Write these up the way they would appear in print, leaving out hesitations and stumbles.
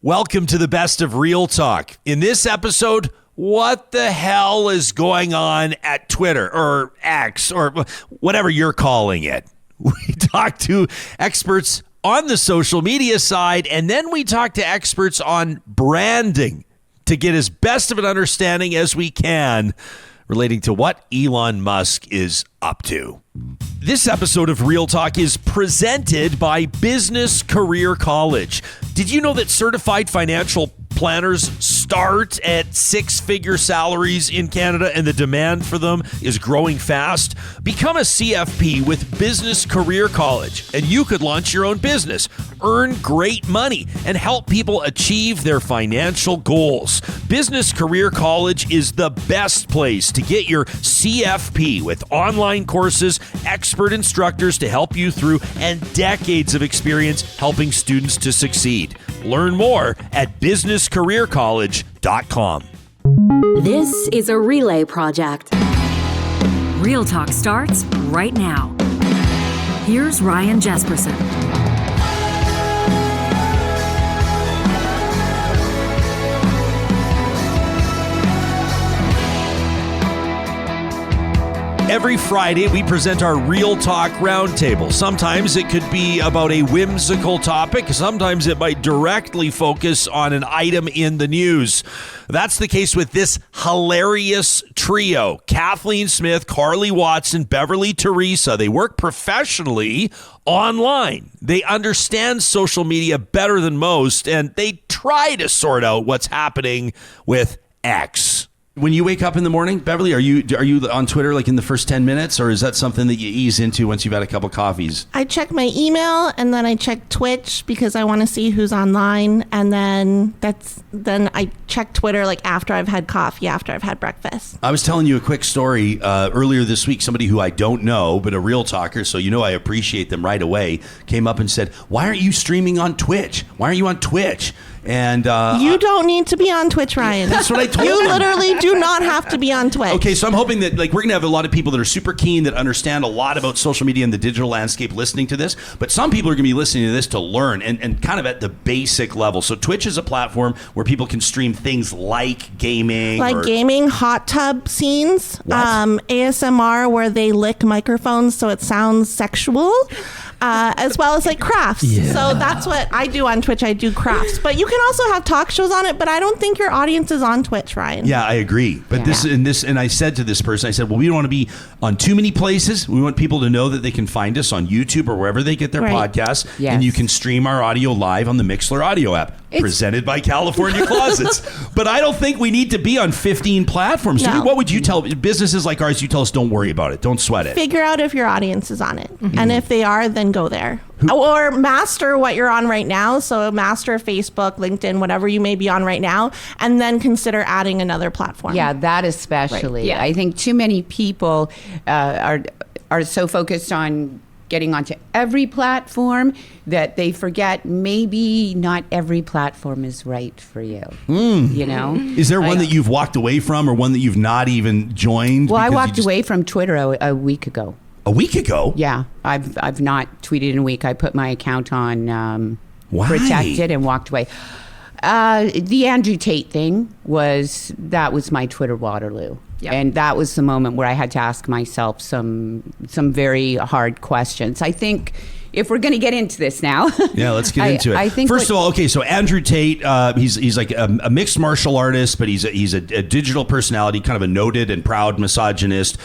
Welcome to the best of Real Talk. In this episode, what the hell is going on at Twitter or X or whatever you're calling it? We talk to experts on the social media side, and then we talk to experts on branding to get as best of an understanding as we can relating to what Elon Musk is up to. This episode of Real Talk is presented by Business Career College. Did you know that certified financial planners start at six-figure salaries in Canada and the demand for them is growing fast? Become a CFP with Business Career College and you could launch your own business, earn great money, and help people achieve their financial goals. Business Career College is the best place to get your CFP with online courses, expert instructors to help you through, and decades of experience helping students to succeed. Learn more at businesscareercollege.com. This is a relay project. Real Talk starts right now. Here's Ryan Jesperson. Every Friday, we present our Real Talk Roundtable. Sometimes it could be about a whimsical topic. Sometimes it might directly focus on an item in the news. That's the case with this hilarious trio. Kathleen Smith, Carly Watson, Beverly Teresa. They work professionally online. They understand social media better than most, and they try to sort out what's happening with X. When you wake up in the morning, Beverly, are you on Twitter like in the first 10 minutes, or is that something that you ease into once you've had a couple coffees? I check my email and then I check Twitch because I want to see who's online, and then I check Twitter like after I've had coffee, after I've had breakfast. I was telling you a quick story earlier this week. Somebody who I don't know, but a real talker, so you know I appreciate them right away, came up and said, "Why aren't you streaming on Twitch? Why aren't you on Twitch?" And you don't need to be on Twitch, Ryan. That's what I told you. him. Literally do not have to be on Twitch. Okay, so I'm hoping that we're going to have a lot of people that are super keen, that understand a lot about social media and the digital landscape listening to this. But some people are going to be listening to this to learn and kind of at the basic level. So Twitch is a platform where people can stream things like gaming. Gaming, hot tub scenes, ASMR where they lick microphones so it sounds sexual. As well as like crafts. Yeah. So that's what I do on Twitch. I do crafts, but you can also have talk shows on it. But I don't think your audience is on Twitch, Ryan. Yeah, I agree. But and I said to this person, I said, well, we don't want to be on too many places. We want people to know that they can find us on YouTube or wherever they get their podcasts. Yes. And you can stream our audio live on the Mixlr audio app, presented by California Closets. But I don't think we need to be on 15 platforms. No. What would you tell businesses like ours? You tell us, don't worry about it. Don't sweat it. Figure out if your audience is on it. Mm-hmm. And if they are, then go there. Or master what you're on right now. So master Facebook, LinkedIn, whatever you may be on right now, and then consider adding another platform. Yeah, that especially. Right. Yeah. I think too many people are so focused on getting onto every platform that they forget maybe not every platform is right for you. You know? Is there one that you've walked away from, or one that you've not even joined? Well, I walked away from Twitter a week ago. A week ago? Yeah, I've not tweeted in a week. I put my account on protected and walked away. The Andrew Tate thing was my Twitter Waterloo. Yep. And that was the moment where I had to ask myself some very hard questions. I think if we're going to get into this now. Yeah, let's get into it. I think First of all, okay, so Andrew Tate, he's like a mixed martial artist, but he's a digital personality, kind of a noted and proud misogynist.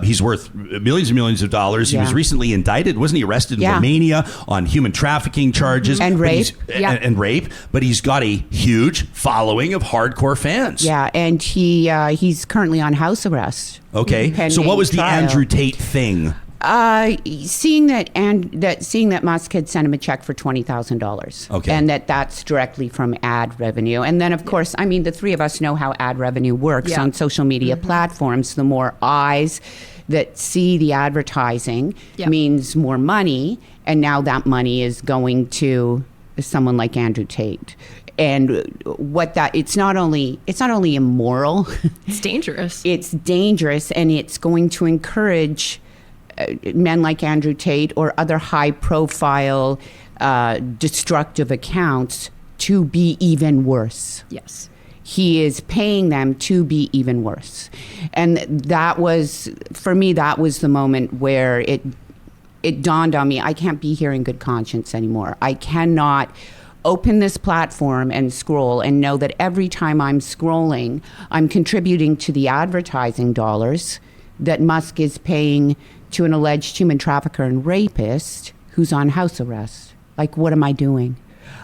He's worth millions and millions of dollars. He was recently indicted. Wasn't he arrested in Romania on human trafficking charges? And rape. And rape. But he's got a huge following of hardcore fans. Yeah, and he's currently on house arrest. Okay, so what was the Andrew Tate thing? Seeing that Musk had sent him a check for $20,000, and that's directly from ad revenue, and then of course, I mean, the three of us know how ad revenue works on social media platforms. The more eyes that see the advertising means more money, and now that money is going to someone like Andrew Tate. And it's not only immoral, it's dangerous. It's dangerous, and it's going to encourage men like Andrew Tate or other high-profile destructive accounts to be even worse. Yes. He is paying them to be even worse. And that was, for me, that was the moment where it dawned on me, I can't be here in good conscience anymore. I cannot open this platform and scroll and know that every time I'm scrolling, I'm contributing to the advertising dollars that Musk is paying to an alleged human trafficker and rapist who's on house arrest. Like, what am I doing?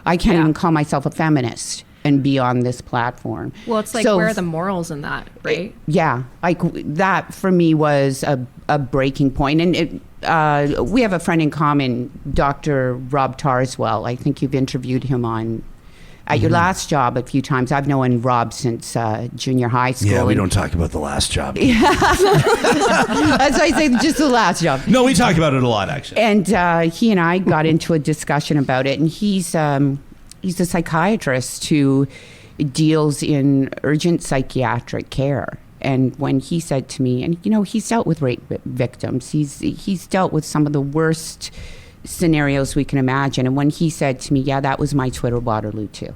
I can't even call myself a feminist and be on this platform. Well, it's like, where are the morals in that, right? Yeah, like that for me was a breaking point. And we have a friend in common, Dr. Rob Tarswell. I think you've interviewed him at your last job a few times. I've known Rob since junior high school. Yeah, we don't talk about the last job. That's why I say just the last job. No, we talk about it a lot, actually. And he and I got into a discussion about it, and he's a psychiatrist who deals in urgent psychiatric care. And when he said to me, and he's dealt with rape victims, he's dealt with some of the worst scenarios we can imagine. And when he said to me, yeah, that was my Twitter Waterloo too.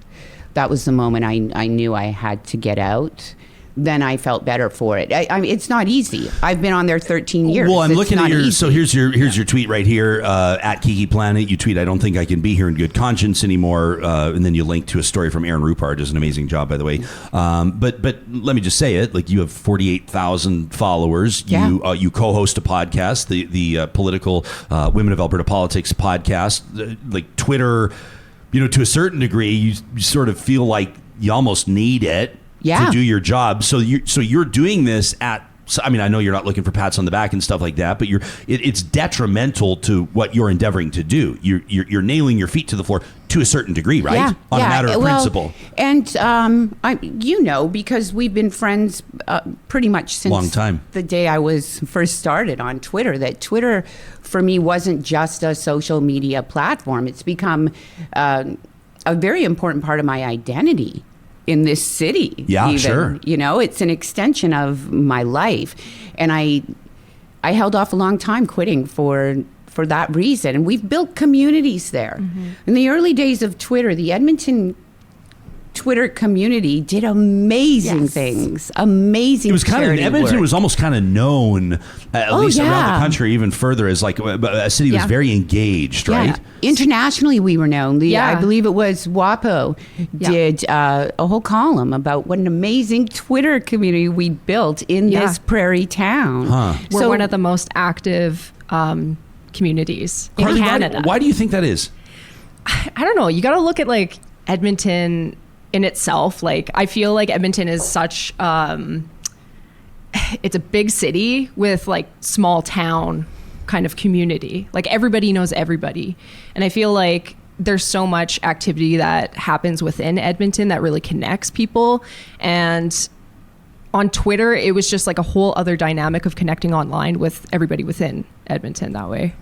That was the moment I knew I had to get out. Then I felt better for it. I mean, it's not easy. I've been on there 13 years. Well, I'm looking at your. Easy. So here's your tweet right here at Kiki Planet. You tweet, "I don't think I can be here in good conscience anymore," and then you link to a story from Aaron Rupert. Does an amazing job, by the way. But let me just say it. Like, you have 48,000 followers. Yeah. You co-host a podcast, the political Women of Alberta Politics podcast. Like Twitter, to a certain degree, you sort of feel like you almost need it. Yeah. To do your job. So you're doing this at, I mean, I know you're not looking for pats on the back and stuff like that, but it's detrimental to what you're endeavoring to do. You're nailing your feet to the floor to a certain degree, right? Yeah, On a matter of principle. And because we've been friends pretty much since long time. The day I was first started on Twitter, that Twitter for me wasn't just a social media platform. It's become a very important part of my identity in this city. Yeah, even. sure. It's an extension of my life. And I held off a long time quitting for that reason. And we've built communities there. Mm-hmm. In the early days of Twitter, the Edmonton Twitter community did amazing things. Amazing. It was kind of, Edmonton was almost kind of known, at least around the country, even further, as like a city that was very engaged, right? Internationally, we were known. I believe it was WAPO did a whole column about what an amazing Twitter community we built in this prairie town. We're one of the most active communities in Canada. Why do you think that is? I don't know. You got to look at like Edmonton in itself. Like, I feel like Edmonton is such it's a big city with like small town kind of community. Like, everybody knows everybody, and I feel like there's so much activity that happens within Edmonton that really connects people. And on Twitter, it was just like a whole other dynamic of connecting online with everybody within Edmonton that way.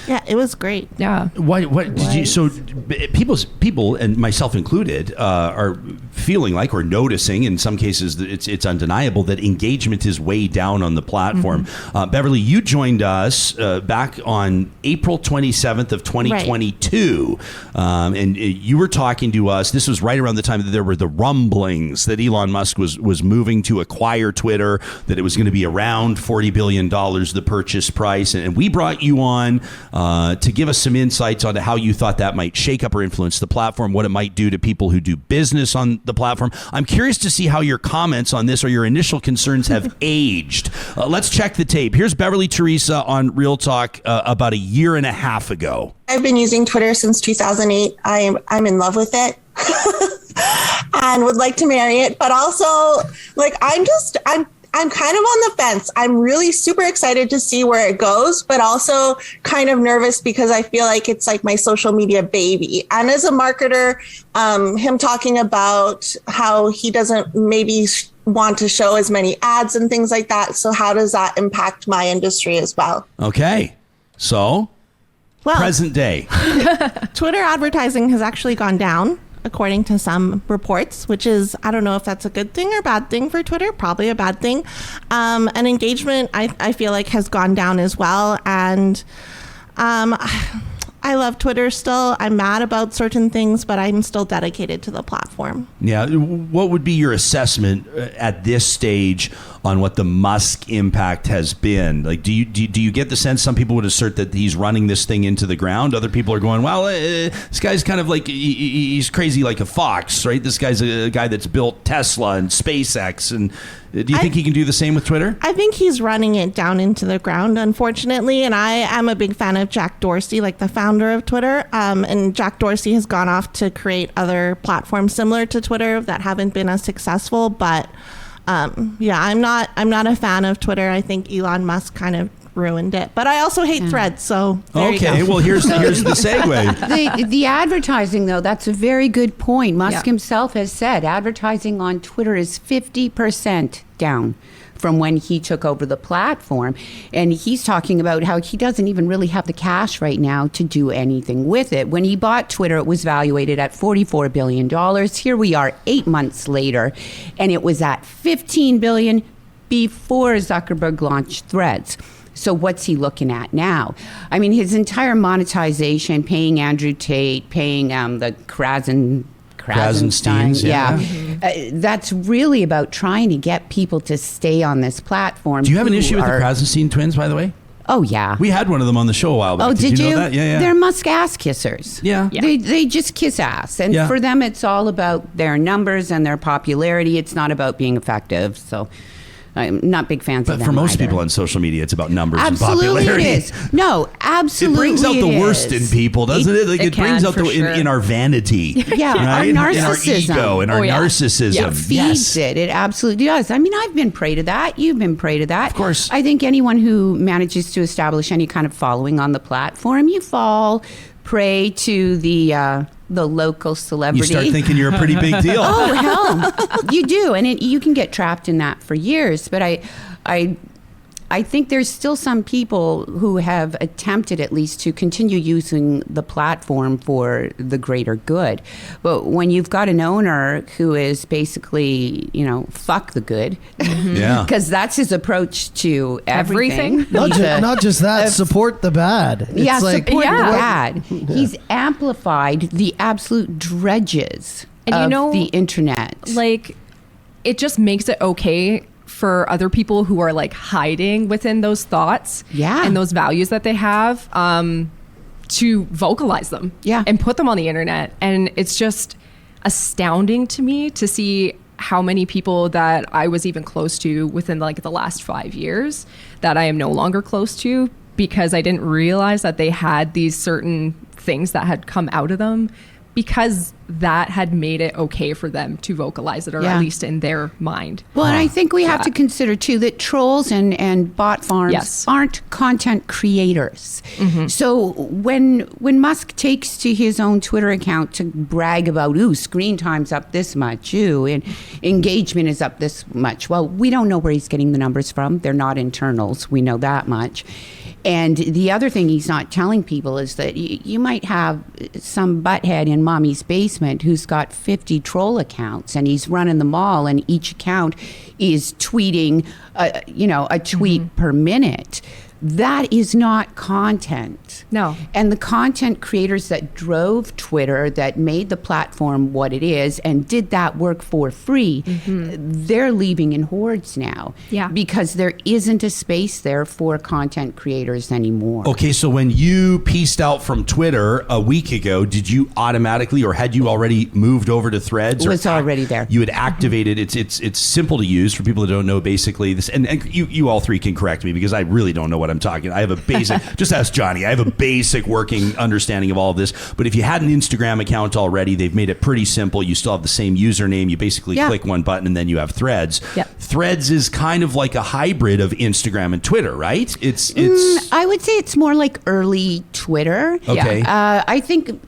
Yeah, it was great. Yeah. What did you? So people, and myself included, are feeling like, or noticing in some cases that it's undeniable that engagement is way down on the platform. Mm-hmm. Beverly, you joined us back on April 27th of 2022, and you were talking to us. This was right around the time that there were the rumblings that Elon Musk was moving to acquire Twitter, that it was going to be around $40 billion, the purchase price, and we brought you on to give us some insights onto how you thought that might shake up or influence the platform, what it might do to people who do business on the platform. I'm curious to see how your comments on this or your initial concerns have aged. Let's check the tape. Here's Beverly Teresa on Real Talk about a year and a half ago. I've been using Twitter since 2008. I'm in love with it and would like to marry it, but also like I'm kind of on the fence. I'm really super excited to see where it goes, but also kind of nervous because I feel like it's like my social media baby. And as a marketer, him talking about how he doesn't maybe want to show as many ads and things like that. So how does that impact my industry as well? Okay. So, present day. Twitter advertising has actually gone down, according to some reports, which is, I don't know if that's a good thing or bad thing for Twitter, probably a bad thing. And engagement, I feel like, has gone down as well. And I love Twitter still. I'm mad about certain things, but I'm still dedicated to the platform. Yeah. What would be your assessment at this stage on what the Musk impact has been? Like, do you get the sense some people would assert that he's running this thing into the ground? Other people are going, well, this guy's kind of like, he's crazy like a fox, right? This guy's a guy that's built Tesla and SpaceX. And do you think he can do the same with Twitter? I think he's running it down into the ground, unfortunately. And I am a big fan of Jack Dorsey, like the founder of Twitter. And Jack Dorsey has gone off to create other platforms similar to Twitter that haven't been as successful. But yeah, I'm not a fan of Twitter. I think Elon Musk kind of ruined it, but I also hate Threads. So okay, well here's the segue. The advertising, though, that's a very good point. Musk himself has said advertising on Twitter is 50% down from when he took over the platform, and he's talking about how he doesn't even really have the cash right now to do anything with it. When he bought Twitter, it was valuated at $44 billion. Here we are 8 months later, and it was at $15 billion before Zuckerberg launched Threads. So what's he looking at now? I mean, his entire monetization, paying Andrew Tate, paying the Krasensteins, that's really about trying to get people to stay on this platform. Do you have an issue with the Krasenstein twins, by the way? Oh, yeah. We had one of them on the show a while back. Oh, did you? Know that? Yeah. They're Musk ass kissers. Yeah. They just kiss ass. And for them, it's all about their numbers and their popularity. It's not about being effective. So I'm not big fans of them. But for most either. people on social media, it's about numbers absolutely and popularity. It is. No, absolutely. It brings out the worst in people, doesn't it? Like it brings out in our vanity. Yeah, right? our narcissism. In our ego and our narcissism. Yeah, feeds it. It absolutely does. I mean, I've been prey to that. You've been prey to that. Of course. I think anyone who manages to establish any kind of following on the platform, you fall prey to the local celebrity. You start thinking you're a pretty big deal. Oh, hell. You do. And you can get trapped in that for years. But I think there's still some people who have attempted at least to continue using the platform for the greater good. But when you've got an owner who is basically, fuck the good, because that's his approach to everything. Not just that, support the bad. It's support the bad. He's amplified the absolute dredges of the internet. Like, it just makes it okay for other people who are like hiding within those thoughts and those values that they have to vocalize them and put them on the internet. And it's just astounding to me to see how many people that I was even close to within like the last 5 years that I am no longer close to because I didn't realize that they had these certain things that had come out of them because that had made it okay for them to vocalize it, or at least in their mind. Well, and I think we have to consider, too, that trolls and bot farms aren't content creators. Mm-hmm. So when Musk takes to his own Twitter account to brag about, screen time's up this much, and engagement is up this much, well, we don't know where he's getting the numbers from. They're not internals. We know that much. And the other thing he's not telling people is that you might have some butthead in mommy's basement who's got 50 troll accounts and he's running them all, and each account is tweeting, a tweet per minute. That is not content. No. And the content creators that drove Twitter, that made the platform what it is and did that work for free, they're leaving in hordes now. Yeah. Because there isn't a space there for content creators anymore. Okay, so when you pieced out from Twitter a week ago, did you automatically, or had you already moved over to Threads? It was already there. You had activated. It's simple to use for people that don't know basically this. And you all three can correct me because I really don't know what I'm talking. I have a basic, just ask Johnny. I have a basic working understanding of all of this. But if you had an Instagram account already, they've made it pretty simple. You still have the same username. You basically click one button and then you have Threads. Yep. Threads is kind of like a hybrid of Instagram and Twitter, right? It's. I would say it's more like early Twitter. Okay. I think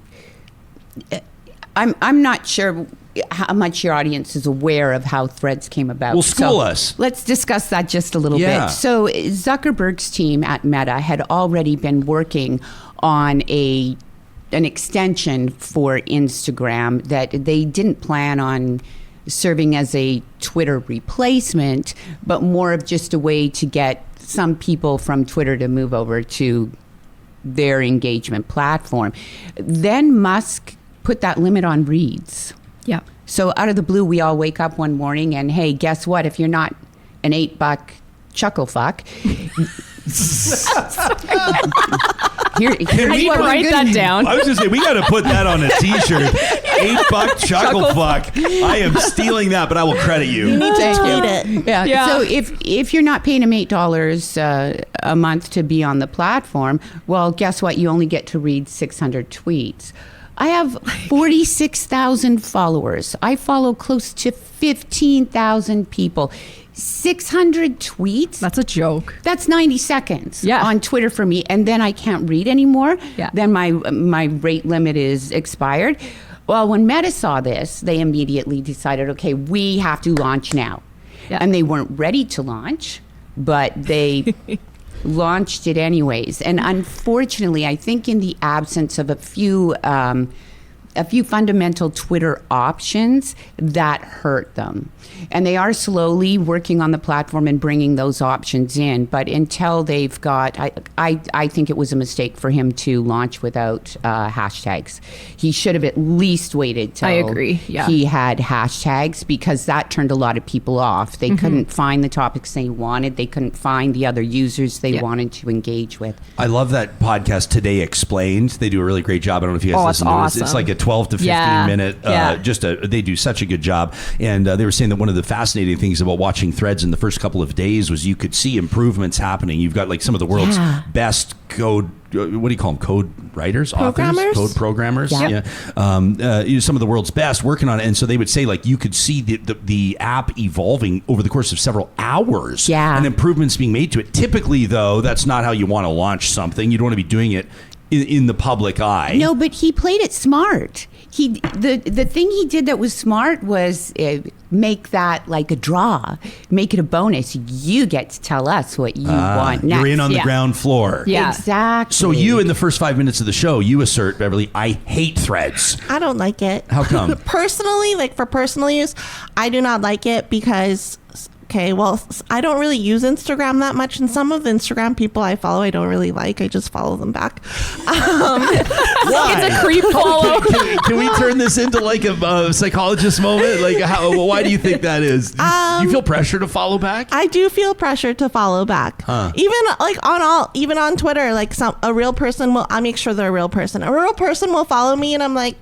I'm not sure how much your audience is aware of how Threads came about. Well, school us. Let's discuss that just a little bit. So Zuckerberg's team at Meta had already been working on an extension for Instagram that they didn't plan on serving as a Twitter replacement, but more of just a way to get some people from Twitter to move over to their engagement platform. Then Musk put that limit on reads. Yeah. So out of the blue, we all wake up one morning and, hey, guess what? If you're not an $8 chuckle fuck, Can we write that down? I was going to say, we got to put that on a t-shirt. $8 chuckle fuck. I am stealing that, but I will credit you. You need to tweet it. Yeah. So if you're not paying him $8 a month to be on the platform, well, guess what? You only get to read 600 tweets. I have 46,000 followers. I follow close to 15,000 people. 600 tweets. That's a joke. That's 90 seconds on Twitter for me. And then I can't read anymore. Yeah. Then my rate limit is expired. Well, when Meta saw this, they immediately decided, okay, we have to launch now. Yeah. And they weren't ready to launch, but they launched it anyways. And unfortunately, I think in the absence of a few fundamental Twitter options, that hurt them. And they are slowly working on the platform and bringing those options in. But until they've got, I think it was a mistake for him to launch without hashtags. He should have at least waited till I agree. Yeah. he had hashtags, because that turned a lot of people off. They couldn't find the topics they wanted. They couldn't find the other users they wanted to engage with. I love that podcast, Today Explained. They do a really great job. I don't know if you guys listen to it. Awesome. It's like a 12 to 15 minute, they do such a good job. And they were saying that one of the fascinating things about watching Threads in the first couple of days was you could see improvements happening. You've got like some of the world's best code, what do you call them? Code writers, Programmers? authors, code programmers. Yeah. Some of the world's best working on it. And so they would say, like, you could see the app evolving over the course of several hours. Yeah. And improvements being made to it. Typically, though, that's not how you want to launch something. You'd want to be doing it in the public eye. No, but he played it smart. The thing he did that was smart was make that like a draw, make it a bonus. You get to tell us what you want next. You're in on the ground floor. Yeah. Exactly. So you, in the first 5 minutes of the show, you assert, Beverly, I hate Threads. I don't like it. How come? Personally, like for personal use, I do not like it because, okay, well, I don't really use Instagram that much, and some of the Instagram people I follow, I don't really like. I just follow them back. Why? It's a creep follow. Can we turn this into like a psychologist moment? Like, why do you think that is? Do you feel pressure to follow back? I do feel pressure to follow back. Even like even on Twitter, like a real person will. I make sure they're a real person. A real person will follow me, and I'm like.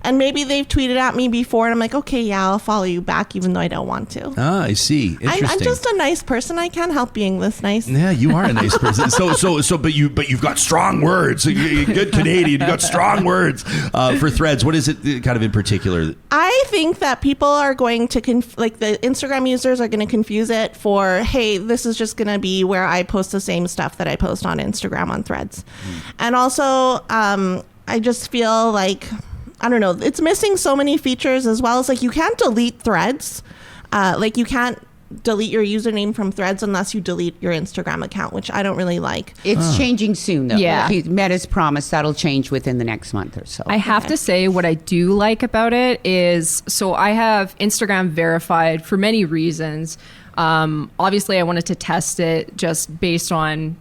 And maybe they've tweeted at me before, and I'm like, okay, yeah, I'll follow you back, even though I don't want to. I see. Interesting. I'm just a nice person. I can't help being this nice. Yeah, you are a nice person. But you've got strong words. You're good Canadian. You've got strong words for Threads. What is it kind of in particular? I think that people are going to like the Instagram users are going to confuse it for, hey, this is just going to be where I post the same stuff that I post on Instagram on Threads. And also, I just feel like, I don't know, it's missing so many features, as well as like you can't delete Threads. Like you can't delete your username from Threads unless you delete your Instagram account, which I don't really like. It's changing soon, though. Yeah. Meta's promised that'll change within the next month or so. I have to say, what I do like about it is, so I have Instagram verified for many reasons. Obviously, I wanted to test it just based on,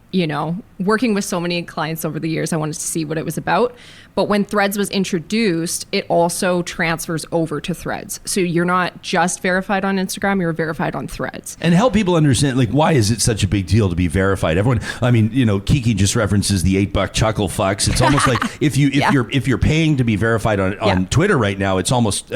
working with so many clients over the years. I wanted to see what it was about. But when Threads was introduced, it also transfers over to Threads. So you're not just verified on Instagram, you're verified on Threads. And help people understand, like, why is it such a big deal to be verified? Everyone, I mean, Kiki just references the $8 chuckle fucks. It's almost like if you're paying to be verified on Twitter right now, it's almost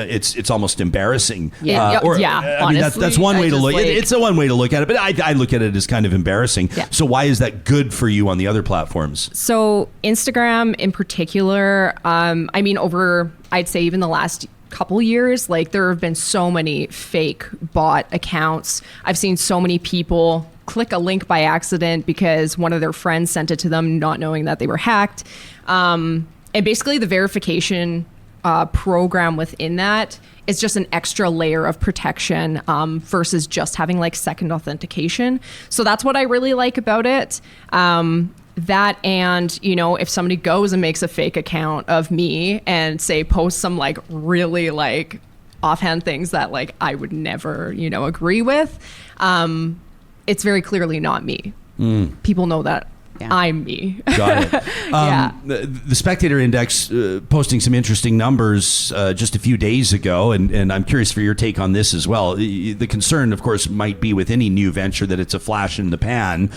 embarrassing. Yeah. I mean, that's one way to look. It's a one way to look at it, but I look at it as kind of embarrassing. Yeah. So why is that good for you on the other platforms? So Instagram in particular, over, I'd say even the last couple years, like there have been so many fake bot accounts. I've seen so many people click a link by accident because one of their friends sent it to them, not knowing that they were hacked. And basically the verification program within that is just an extra layer of protection versus just having like second authentication. So that's what I really like about it. That, and if somebody goes and makes a fake account of me and say post some like really like offhand things that like I would never agree with, it's very clearly not me. People know that I'm me. Got it. Yeah. The Spectator Index posting some interesting numbers just a few days ago, and I'm curious for your take on this as well. The concern, of course, might be with any new venture that it's a flash in the pan.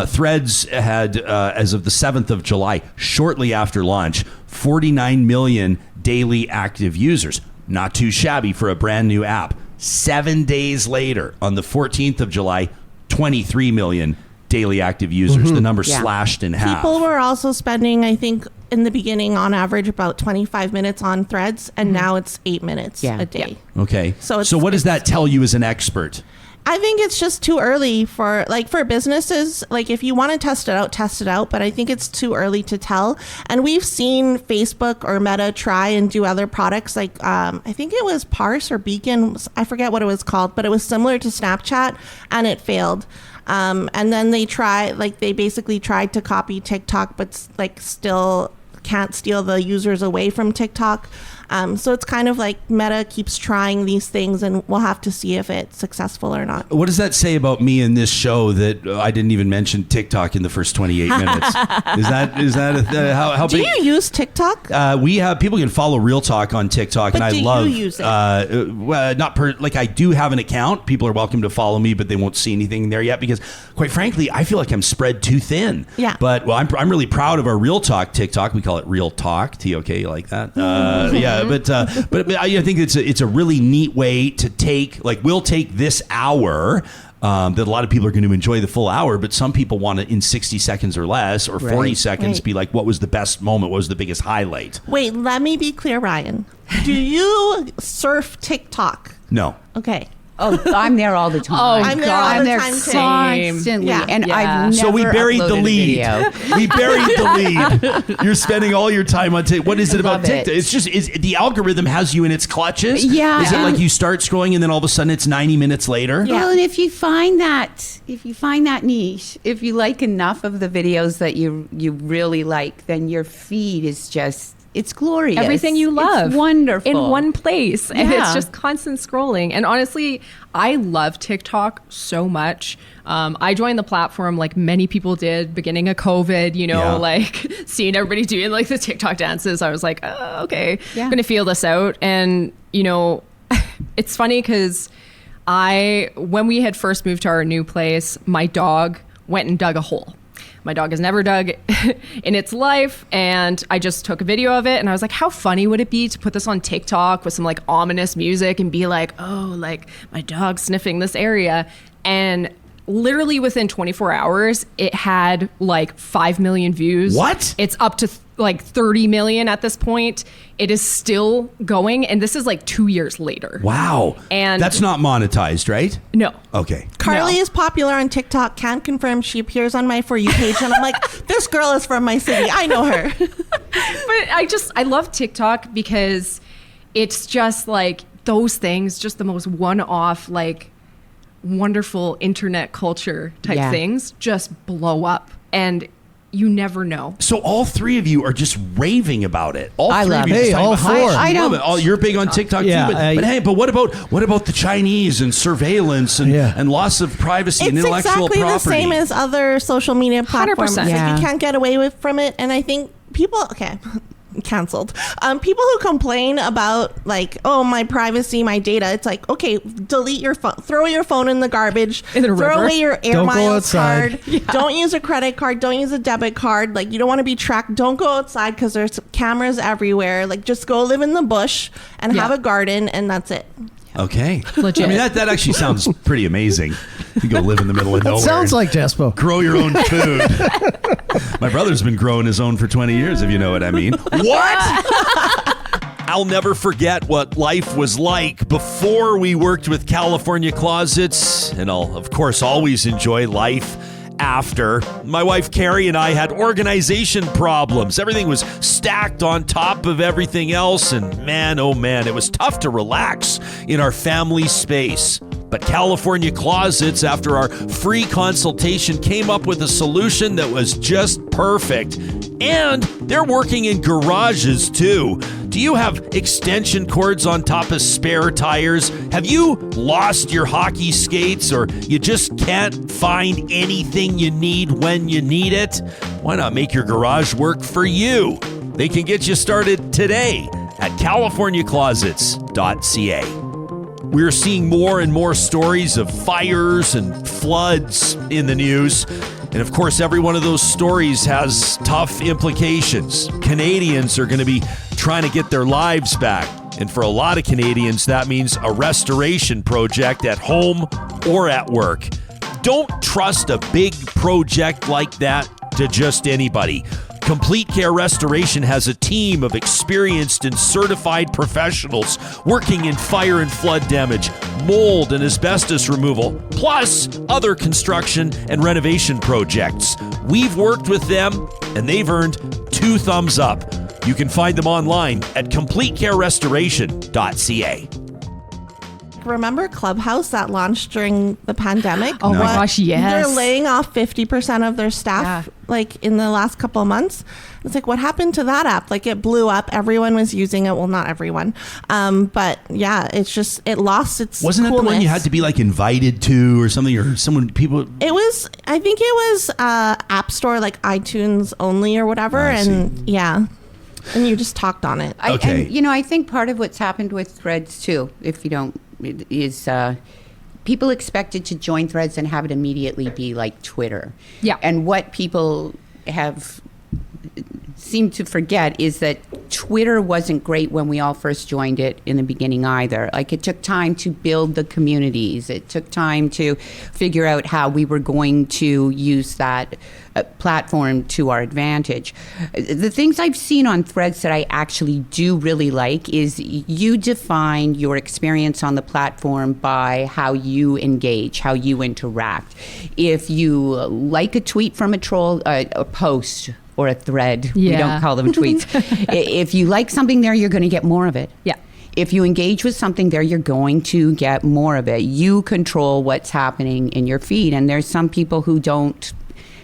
Threads had, as of the 7th of July, shortly after launch, 49 million daily active users. Not too shabby for a brand new app. 7 days later, on the 14th of July, 23 million daily active users. The number slashed in half. People were also spending, I think, in the beginning, on average, about 25 minutes on Threads, and now it's 8 minutes a day. Okay. So what does that tell you as an expert? I think it's just too early for businesses. Like, if you want to test it out. But I think it's too early to tell. And we've seen Facebook or Meta try and do other products. Like, I think it was Parse or Beacon. I forget what it was called, but it was similar to Snapchat, and it failed. And then they basically tried to copy TikTok, but still can't steal the users away from TikTok. So it's kind of like Meta keeps trying these things, and we'll have to see if it's successful or not. What does that say about me in this show that I didn't even mention TikTok in the first 28 minutes? Is that how do big? You use TikTok? We have people can follow Real Talk on TikTok, but and do I love. You use it? I do have an account. People are welcome to follow me, but they won't see anything there yet because, quite frankly, I feel like I'm spread too thin. Yeah. But I'm really proud of our Real Talk TikTok. We call it Real Talk, TOK, you like that? Yeah. But I think it's a really neat way to take, we'll take this hour that a lot of people are going to enjoy the full hour, but some people want it in 60 seconds or less, or 40 seconds, be like, what was the best moment? What was the biggest highlight? Wait, let me be clear, Ryan. Do you surf TikTok? No. Okay. Oh, I'm there all the time. I'm there all the time, too. Constantly. Yeah. And I've never So we buried the uploaded a lead. video. We buried the lead. You're spending all your time on TikTok. What is it about Love it. TikTok? It's just the algorithm has you in its clutches. Yeah. Is it like you start scrolling and then all of a sudden it's 90 minutes later? Yeah. Well, and if you find that niche, if you like enough of the videos that you really like, then your feed is just, it's glorious. Everything you love. It's wonderful. In one place. And Yeah. it's just constant scrolling. And honestly, I love TikTok so much. I joined the platform like many people did beginning of COVID, seeing everybody doing the TikTok dances. I was like, oh, okay, I'm going to feel this out. And, it's funny because when we had first moved to our new place, my dog went and dug a hole. My dog has never dug in its life, and I just took a video of it, and I was like, how funny would it be to put this on TikTok with some ominous music and be like, oh, my dog's sniffing this area. And literally within 24 hours, it had 5 million views. What? It's up to 30 million at this point. It is still going, and this is 2 years later. Wow. And that's not monetized, right? No. Okay. Carly is popular on TikTok. Can't confirm. She appears on my For You page, and I'm like, this girl is from my city. I know her. But I love TikTok because it's just those things, just the most one-off, wonderful internet culture type things just blow up, and you never know. So all three of you are just raving about it. All I three love of you it. just Hey, talking all about how four. much I you love don't- it. You're big on TikTok yeah, too, but what about the Chinese and surveillance and loss of privacy and It's intellectual exactly property? the same as other social media platforms. 100%. Yeah. You can't get away from it. And I think people, canceled. People who complain about oh, my privacy, my data, it's okay, delete your phone, throw your phone in the garbage, In the throw river. away your Air Don't go Miles outside. card, don't use a credit card, don't use a debit card. You don't want to be tracked. Don't go outside because there's cameras everywhere. Just go live in the bush and have a garden, and that's it. Okay. Legit. I mean, that actually sounds pretty amazing. You go live in the middle of nowhere. Sounds like Despo. Grow your own food. My brother's been growing his own for 20 years, if you know what I mean. What? I'll never forget what life was like before we worked with California Closets, and I'll, of course, always enjoy life after. My wife Carrie and I had organization problems. Everything was stacked on top of everything else, and man, oh man, it was tough to relax in our family space. But California Closets, after our free consultation, came up with a solution that was just perfect. And they're working in garages too. Do you have extension cords on top of spare tires? Have you lost your hockey skates, or you just can't find anything you need when you need it? Why not make your garage work for you? They can get you started today at californiaclosets.ca. We're seeing more and more stories of fires and floods in the news. And of course, every one of those stories has tough implications. Canadians are going to be trying to get their lives back. And for a lot of Canadians, that means a restoration project at home or at work. Don't trust a big project like that to just anybody. Complete Care Restoration has a team of experienced and certified professionals working in fire and flood damage, mold and asbestos removal, plus other construction and renovation projects. We've worked with them, and they've earned 2 thumbs up. You can find them online at completecarerestoration.ca. Remember Clubhouse that launched during the pandemic? Oh my gosh, yes. They're laying off 50% of their staff like in the last couple of months. It's like, what happened to that app? Like, it blew up. Everyone was using it. Well, not everyone. But yeah, it's just, it lost its Wasn't coolness. that the one you had to be like invited to or something, or someone, people? It was, I think it was App Store, like iTunes only or whatever. And yeah. And you just talked on it. And, you know, I think part of what's happened with Threads too, if you don't, is people expected to join Threads and have it immediately be like Twitter. Yeah. And what people have seem to forget is that Twitter wasn't great when we all first joined it in the beginning either. Like, it took time to build the communities. It took time to figure out how we were going to use that platform to our advantage. The things I've seen on Threads that I actually do really like is you define your experience on the platform by how you engage, how you interact. If you like a tweet from a troll, a post, or a thread. Yeah. We don't call them tweets. If you like something there, you're going to get more of it. Yeah. If you engage with something there, you're going to get more of it. You control what's happening in your feed. And there's some people who don't,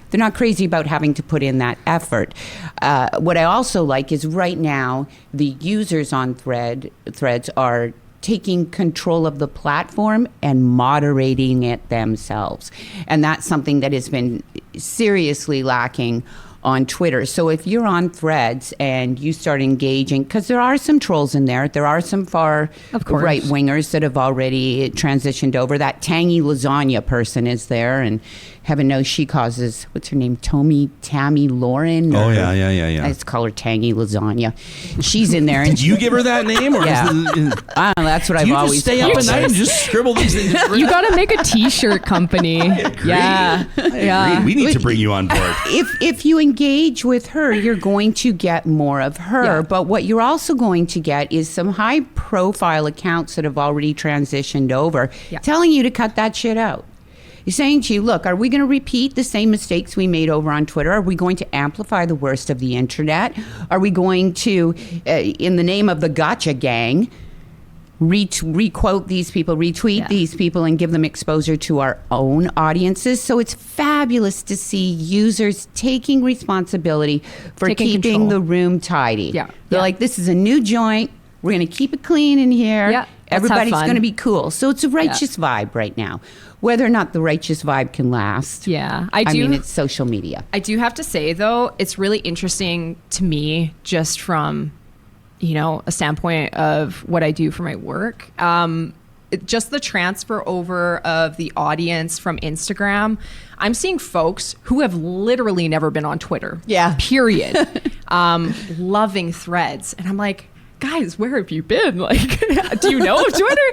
they're not crazy about having to put in that effort. What I also like is right now, the users on Threads are taking control of the platform and moderating it themselves. And that's something that has been seriously lacking on Twitter. So if you're on Threads and you start engaging, because there are some trolls in there, there are some far right-wingers that have already transitioned over. That tangy lasagna person is there, and heaven knows she causes, what's her name, Tammy Lauren? Oh, yeah. I just call her Tangy Lasagna. She's in there. And Did you give her that name? Or yeah. I don't know, that's what I've always just stay up at night and just scribble these things? You got to make a t-shirt company. Yeah. Yeah. We need to bring you on board. If you engage with her, you're going to get more of her. Yeah. But what you're also going to get is some high-profile accounts that have already transitioned over, telling you to cut that shit out. He's saying to you, look, are we going to repeat the same mistakes we made over on Twitter? Are we going to amplify the worst of the internet? Are we going to, in the name of the gotcha gang, requote these people, retweet these people, and give them exposure to our own audiences? So it's fabulous to see users taking responsibility for keeping the room tidy. Yeah. They're like, this is a new joint. We're going to keep it clean in here. Yeah. Everybody's going to be cool. So it's a righteous vibe right now. Whether or not the righteous vibe can last. Yeah. I mean, it's social media. I do have to say, though, it's really interesting to me just from, you know, a standpoint of what I do for my work. Just the transfer over of the audience from Instagram. I'm seeing folks who have literally never been on Twitter. Yeah. Period. Loving Threads. And I'm like, guys, where have you been? Like, do you know of Twitter?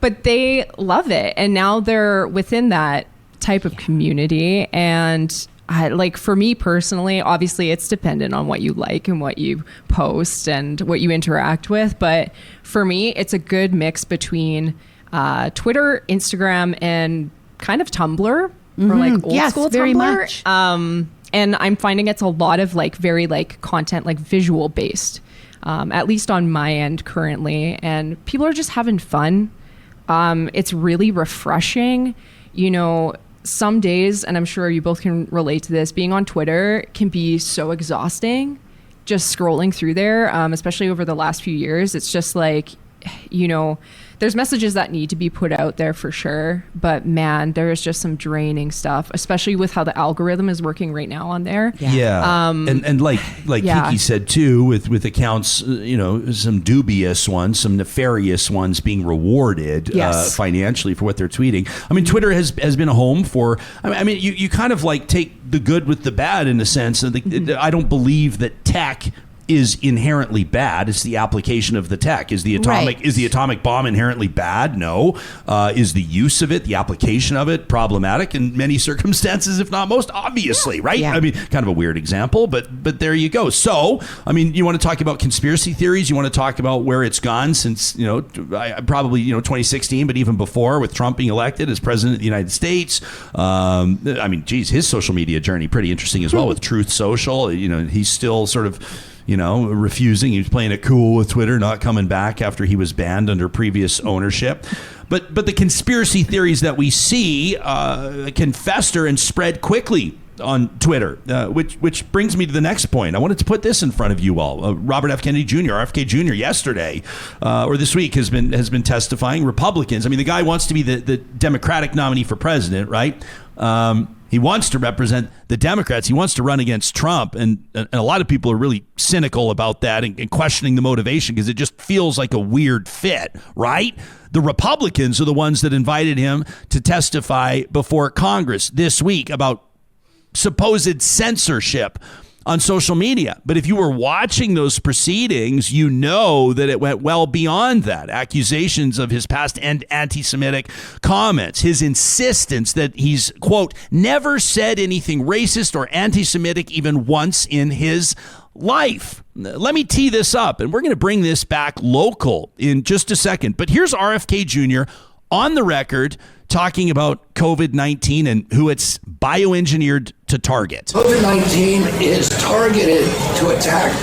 But they love it. And now they're within that type of community. And like, for me personally, obviously it's dependent on what you like and what you post and what you interact with. But for me, it's a good mix between Twitter, Instagram, and kind of Tumblr, or like old school very Tumblr. Much. And I'm finding it's a lot of like very like content, like visual based. At least on my end currently, and people are just having fun. It's really refreshing. You know, some days, and I'm sure you both can relate to this, being on Twitter can be so exhausting. just scrolling through there, especially over the last few years, it's just like, there's messages that need to be put out there for sure, but man, there is just some draining stuff, especially with how the algorithm is working right now on there. And like Kiki said too, with accounts, some dubious ones, some nefarious ones being rewarded financially for what they're tweeting. I mean, Twitter has been a home for, I mean, you kind of like take the good with the bad in a sense. I don't believe that tech is inherently bad. It's the application of the tech. Is the atomic bomb inherently bad? No. Is the use of it, the application of it, problematic in many circumstances, if not most? Obviously, right? Yeah. I mean, kind of a weird example, but there you go. So, I mean, you want to talk about conspiracy theories? You want to talk about where it's gone since, probably 2016, but even before, with Trump being elected as president of the United States. I mean, geez, his social media journey pretty interesting as well with Truth Social. He's still sort of refusing. He was playing it cool with Twitter, not coming back after he was banned under previous ownership. But the conspiracy theories that we see can fester and spread quickly on Twitter, which brings me to the next point. I wanted to put this in front of you all. Robert F. Kennedy Jr., RFK Jr. yesterday or this week has been testifying. Republicans. I mean, the guy wants to be the Democratic nominee for president, right? He wants to represent the Democrats. He wants to run against Trump. And a lot of people are really cynical about that and questioning the motivation because it just feels like a weird fit, right? The Republicans are the ones that invited him to testify before Congress this week about supposed censorship on social media. But if you were watching those proceedings, you know that it went well beyond that. Accusations of his past and anti-Semitic comments, his insistence that he's, quote, never said anything racist or anti-Semitic even once in his life. Let me tee this up, and we're going to bring this back local in just a second. But here's RFK Jr. on the record talking about COVID-19 and who it's bioengineered to target. COVID-19 is targeted to attack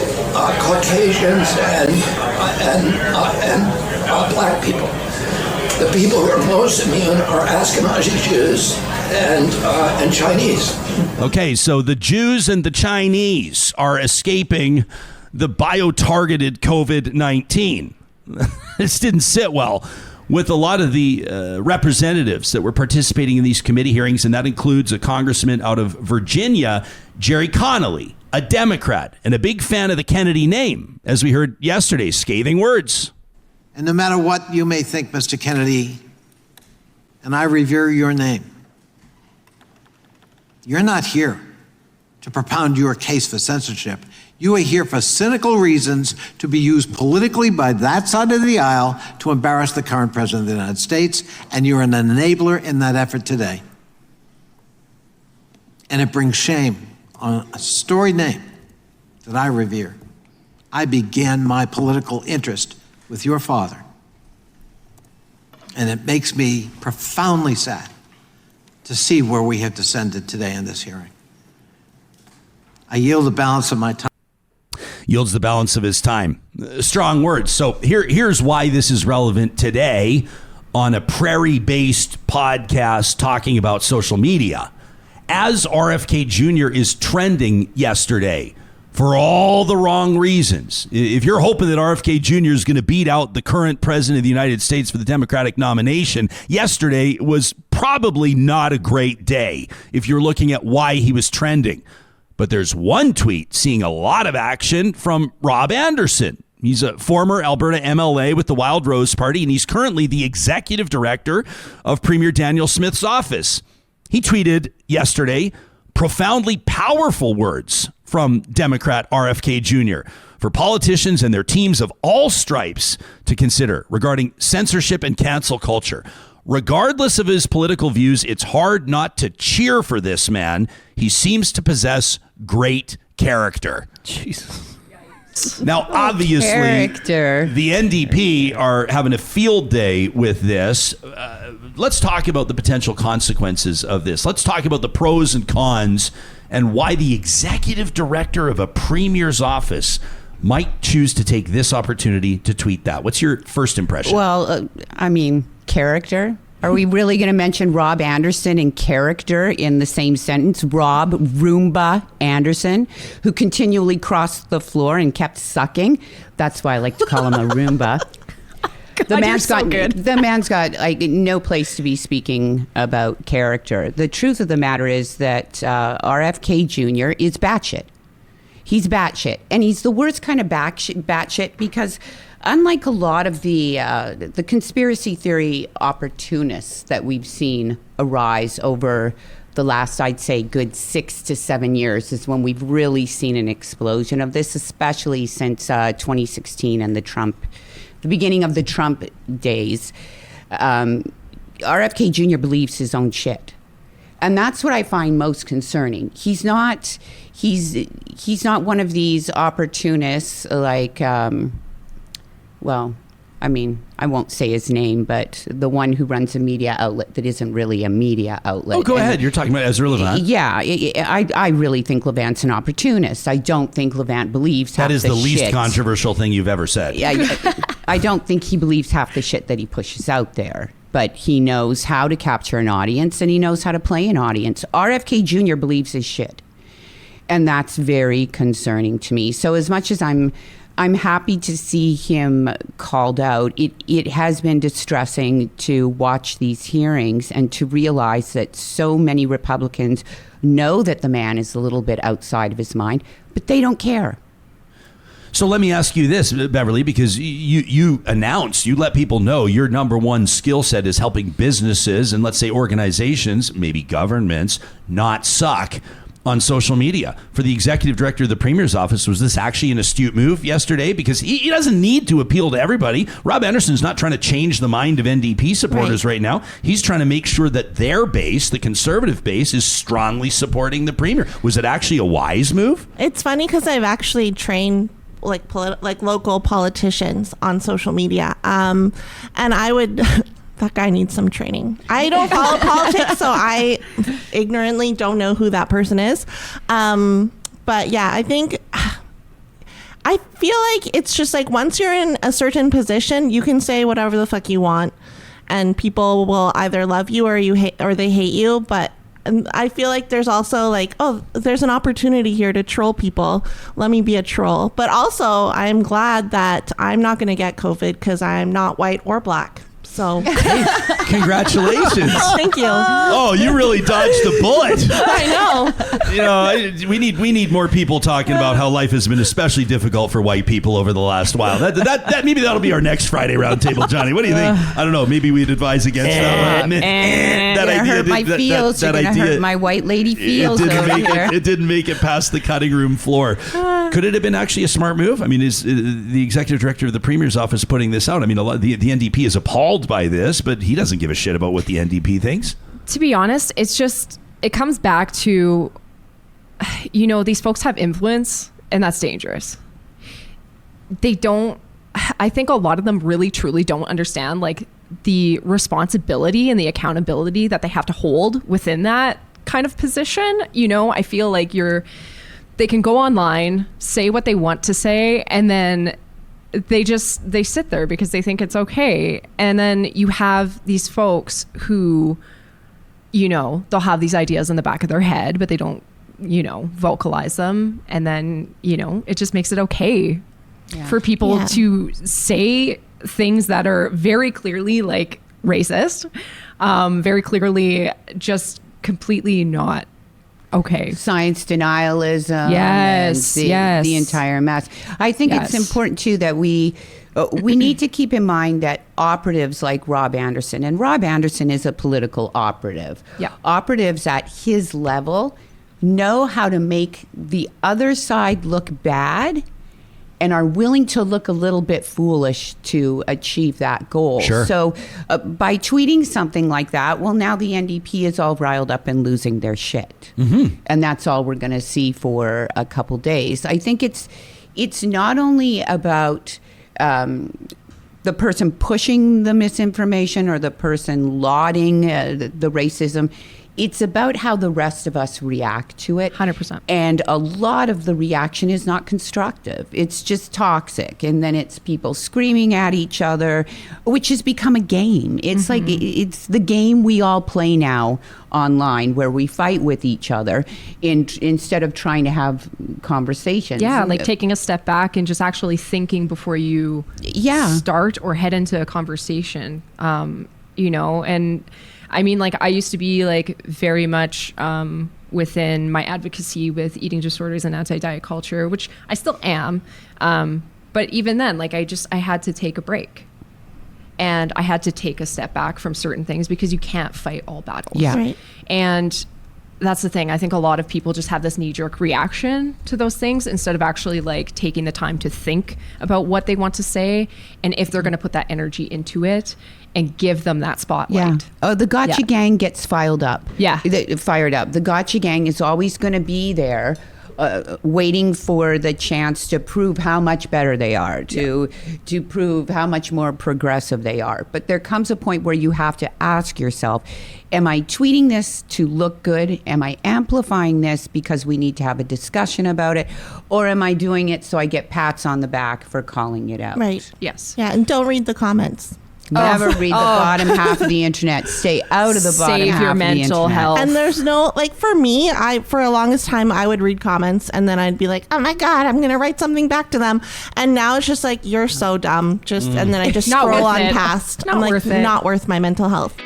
Caucasians and black people. The people who are most immune are Ashkenazi Jews and Chinese. Okay, so the Jews and the Chinese are escaping the bio-targeted COVID-19. This didn't sit well with a lot of the representatives that were participating in these committee hearings, and that includes a congressman out of Virginia, Jerry Connolly, a Democrat and a big fan of the Kennedy name, as we heard yesterday, scathing words. And no matter what you may think, Mr. Kennedy, and I revere your name, you're not here to propound your case for censorship. You are here for cynical reasons to be used politically by that side of the aisle to embarrass the current president of the United States, and you're an enabler in that effort today. And it brings shame on a storied name that I revere. I began my political interest with your father, and it makes me profoundly sad to see where we have descended today in this hearing. I yield the balance of my time. Yields the balance of his time. Strong words. So here's why this is relevant today on a prairie-based podcast talking about social media. As RFK Jr. is trending yesterday for all the wrong reasons. If you're hoping that RFK Jr. is going to beat out the current president of the United States for the Democratic nomination, yesterday was probably not a great day if you're looking at why he was trending. But there's one tweet seeing a lot of action from Rob Anderson. He's a former Alberta MLA with the Wild Rose Party, and he's currently the executive director of Premier Daniel Smith's office. He tweeted yesterday profoundly powerful words from Democrat RFK Jr. for politicians and their teams of all stripes to consider regarding censorship and cancel culture. Regardless of his political views, it's hard not to cheer for this man. He seems to possess great character. Jesus. Now, obviously, the NDP are having a field day with this. Let's talk about the potential consequences of this. Let's talk about the pros and cons and why the executive director of a premier's office might choose to take this opportunity to tweet that. What's your first impression? Well, I mean, character. Are we really going to mention Rob Anderson in character in the same sentence? Rob Roomba Anderson, who continually crossed the floor and kept sucking. That's why I like to call him a Roomba. The man's got like no place to be speaking about character. The truth of the matter is that RFK Jr. is batshit. He's batshit, and he's the worst kind of batshit because, unlike a lot of the conspiracy theory opportunists that we've seen arise over the last, I'd say, good 6 to 7 years, is when we've really seen an explosion of this, especially since 2016 and the beginning of the Trump days. RFK Jr. believes his own shit. And that's what I find most concerning. He's not one of these opportunists like, I won't say his name, but the one who runs a media outlet that isn't really a media outlet. Oh, go ahead. You're talking about Ezra Levant. Yeah, I really think Levant's an opportunist. I don't think Levant believes half the shit. That is the least controversial thing you've ever said. I don't think he believes half the shit that he pushes out there. But he knows how to capture an audience, and he knows how to play an audience. RFK Jr. believes his shit. And that's very concerning to me. So as much as I'm happy to see him called out, it has been distressing to watch these hearings and to realize that so many Republicans know that the man is a little bit outside of his mind, but they don't care. So let me ask you this, Beverly, because you let people know your number one skill set is helping businesses and, let's say, organizations, maybe governments, not suck on social media. For the executive director of the Premier's office, was this actually an astute move yesterday? Because he doesn't need to appeal to everybody. Rob Anderson's not trying to change the mind of NDP supporters right now. He's trying to make sure that their base, the conservative base, is strongly supporting the Premier. Was it actually a wise move? It's funny because I've actually trained like local politicians on social media, and I would that guy needs some training. I don't follow politics, so I ignorantly don't know who that person is, but yeah, I feel like it's just like once you're in a certain position, you can say whatever the fuck you want and people will either love you or they hate you. But I feel like there's also like, oh, there's an opportunity here to troll people. Let me be a troll. But also, I'm glad that I'm not going to get COVID because I'm not white or black. So, hey, congratulations. Thank you. Oh, you really dodged a bullet. I know. You know, we need more people talking about how life has been especially difficult for white people over the last while. That maybe that'll be our next Friday roundtable, Johnny. What do you think? I don't know. Maybe we'd advise against that. That idea. Hurt my feels. You're gonna hurt my white lady feels over here. It didn't make it past the cutting room floor. Could it have been actually a smart move? I mean, is the executive director of the Premier's office putting this out? I mean, a lot, the NDP is appalled by this, but he doesn't give a shit about what the NDP thinks. To be honest, it comes back to, these folks have influence, and that's dangerous. I think a lot of them really truly don't understand like the responsibility and the accountability that they have to hold within that kind of position. I feel like they can go online, say what they want to say, and then they sit there because they think it's okay. And then you have these folks who, they'll have these ideas in the back of their head, but they don't, vocalize them. And then, it just makes it okay for people to say things that are very clearly like racist, very clearly just completely not okay. Science denialism. Yes, the entire mess. I think it's important too that we need to keep in mind that operatives like Rob Anderson, and Rob Anderson is a political operative. Yeah. Operatives at his level know how to make the other side look bad and are willing to look a little bit foolish to achieve that goal. Sure. So by tweeting something like that, well, now the NDP is all riled up and losing their shit. Mm-hmm. And that's all we're going to see for a couple days. I think it's not only about the person pushing the misinformation or the person lauding the racism. it's about how the rest of us react to it. 100%. And a lot of the reaction is not constructive. It's just toxic. And then it's people screaming at each other, which has become a game. It's like, it's the game we all play now online, where we fight with each other instead of trying to have conversations. Yeah, like taking a step back and just actually thinking before you start or head into a conversation, you know. And I mean, like, I used to be like very much within my advocacy with eating disorders and anti-diet culture, which I still am. But even then, like, I had to take a break. And I had to take a step back from certain things because you can't fight all battles. Yeah. Right. And that's the thing. I think a lot of people just have this knee-jerk reaction to those things instead of actually like taking the time to think about what they want to say and if they're going to put that energy into it and give them that spotlight. Yeah. Oh, the gotcha gang gets fired up. Yeah. Fired up. The gotcha gang is always going to be there, waiting for the chance to prove how much better they are, to prove how much more progressive they are. But there comes a point where you have to ask yourself, am I tweeting this to look good? Am I amplifying this because we need to have a discussion about it? Or am I doing it so I get pats on the back for calling it out? Right. Yes. Yeah, and don't read the comments. Never read the bottom half of the internet. Stay out of the bottom Save half your of the mental internet. health. And there's no, like, for me, for a longest time, I would read comments and then I'd be like, oh my God, I'm going to write something back to them. And now it's just like, you're so dumb. And then I just Not scroll worth on it. past. Not I'm like, worth it. not worth my mental health.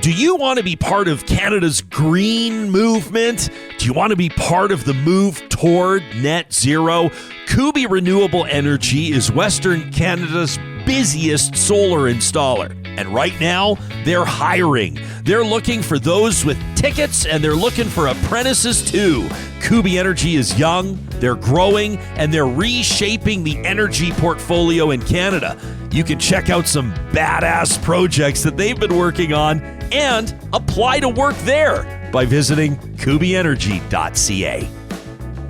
Do you want to be part of Canada's green movement? Do you want to be part of the move toward net zero? Kubi Renewable Energy is Western Canada's busiest solar installer. And right now, they're hiring. They're looking for those with tickets, and they're looking for apprentices too. Kubi Energy is young, they're growing, and they're reshaping the energy portfolio in Canada. You can check out some badass projects that they've been working on and apply to work there by visiting kubienergy.ca.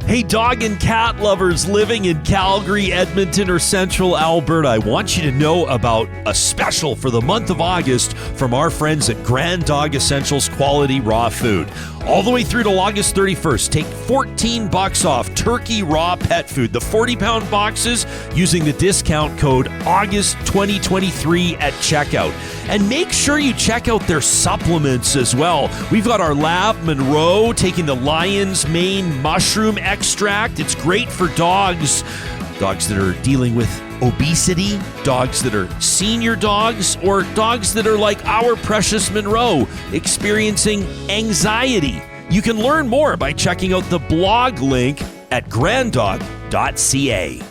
Hey, dog and cat lovers living in Calgary, Edmonton, or Central Alberta, I want you to know about a special for the month of August from our friends at Grand Dog Essentials Quality Raw Food. All the way through to August 31st, take $14 off turkey raw pet food, the 40-pound boxes, using the discount code AUGUST2023 at checkout. And make sure you check out their supplements as well. We've got our Lab Monroe taking the lion's mane mushroom extract. It's great for dogs that are dealing with obesity, dogs that are senior dogs, or dogs that are like our precious Monroe, experiencing anxiety. You can learn more by checking out the blog link at granddog.ca.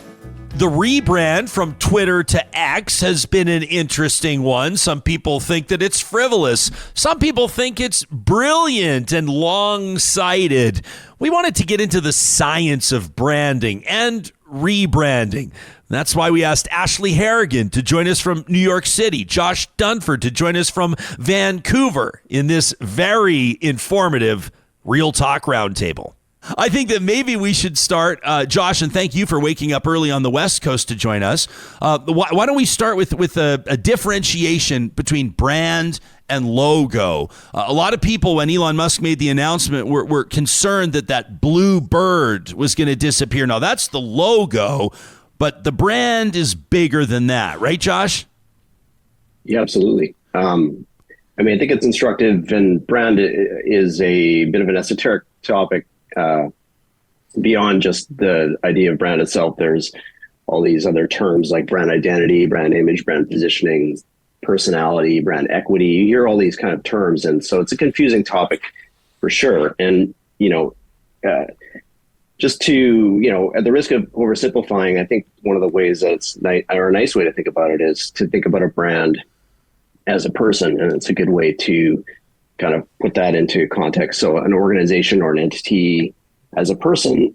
The rebrand from Twitter to X has been an interesting one. Some people think that it's frivolous. Some people think it's brilliant and long-sighted. We wanted to get into the science of branding and rebranding. That's why we asked Ashley Harrigan to join us from New York City, Josh Dunford to join us from Vancouver in this very informative Real Talk Roundtable. I think that maybe we should start, Josh, and thank you for waking up early on the West Coast to join us. Why don't we start with a differentiation between brand and logo? A lot of people, when Elon Musk made the announcement, were concerned that blue bird was going to disappear. Now, that's the logo, but the brand is bigger than that, right, Josh? Yeah, absolutely. I think it's instructive, and brand is a bit of an esoteric topic. Beyond just the idea of brand itself, there's all these other terms like brand identity, brand image, brand positioning, personality, brand equity. You hear all these kind of terms, and so it's a confusing topic for sure. And just to at the risk of oversimplifying, I think one of the ways that's a nice way to think about it is to think about a brand as a person, and it's a good way to kind of put that into context. So an organization or an entity as a person,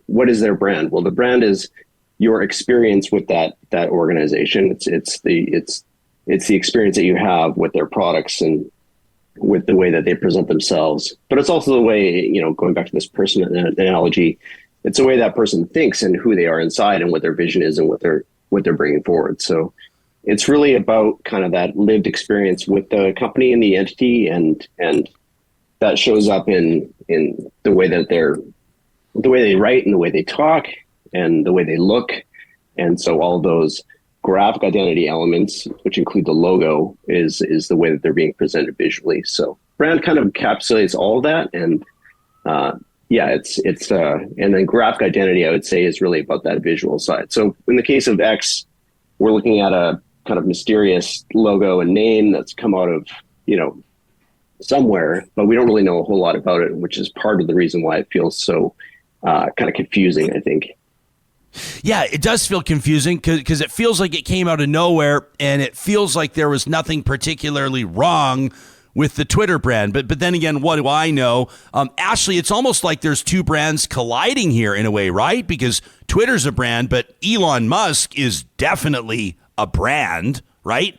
what is their brand? Well, the brand is your experience with that organization. It's the experience that you have with their products and with the way that they present themselves. But it's also the way, going back to this person analogy, it's the way that person thinks and who they are inside and what their vision is and what they're bringing forward. So it's really about kind of that lived experience with the company and the entity, and that shows up in the way that the way they write and the way they talk and the way they look. And so all those graphic identity elements, which include the logo, is the way that they're being presented visually. So brand kind of encapsulates all of that. And and then graphic identity, I would say, is really about that visual side. So in the case of X, we're looking at a kind of mysterious logo and name that's come out of, somewhere, but we don't really know a whole lot about it, which is part of the reason why it feels so kind of confusing, I think. Yeah, it does feel confusing because it feels like it came out of nowhere, and it feels like there was nothing particularly wrong with the Twitter brand. But then again, what do I know? Ashley, it's almost like there's two brands colliding here in a way, right? Because Twitter's a brand, but Elon Musk is definitely a brand, right?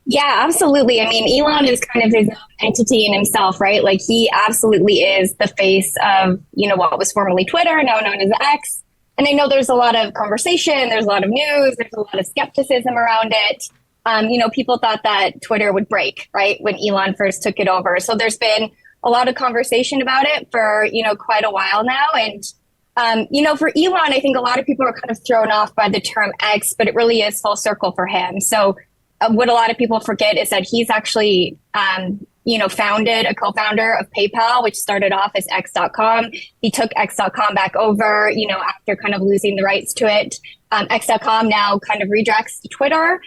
Yeah, absolutely. I mean, Elon is kind of his own entity in himself, right? Like, he absolutely is the face of, what was formerly Twitter, now known as X. And I know there's a lot of conversation, there's a lot of news, there's a lot of skepticism around it. People thought that Twitter would break, right, when Elon first took it over. So there's been a lot of conversation about it for, quite a while now. And, for Elon, I think a lot of people are kind of thrown off by the term X, but it really is full circle for him. So what a lot of people forget is that he's actually, a co-founder of PayPal, which started off as X.com. He took X.com back over, after kind of losing the rights to it. X.com now kind of redirects to Twitter.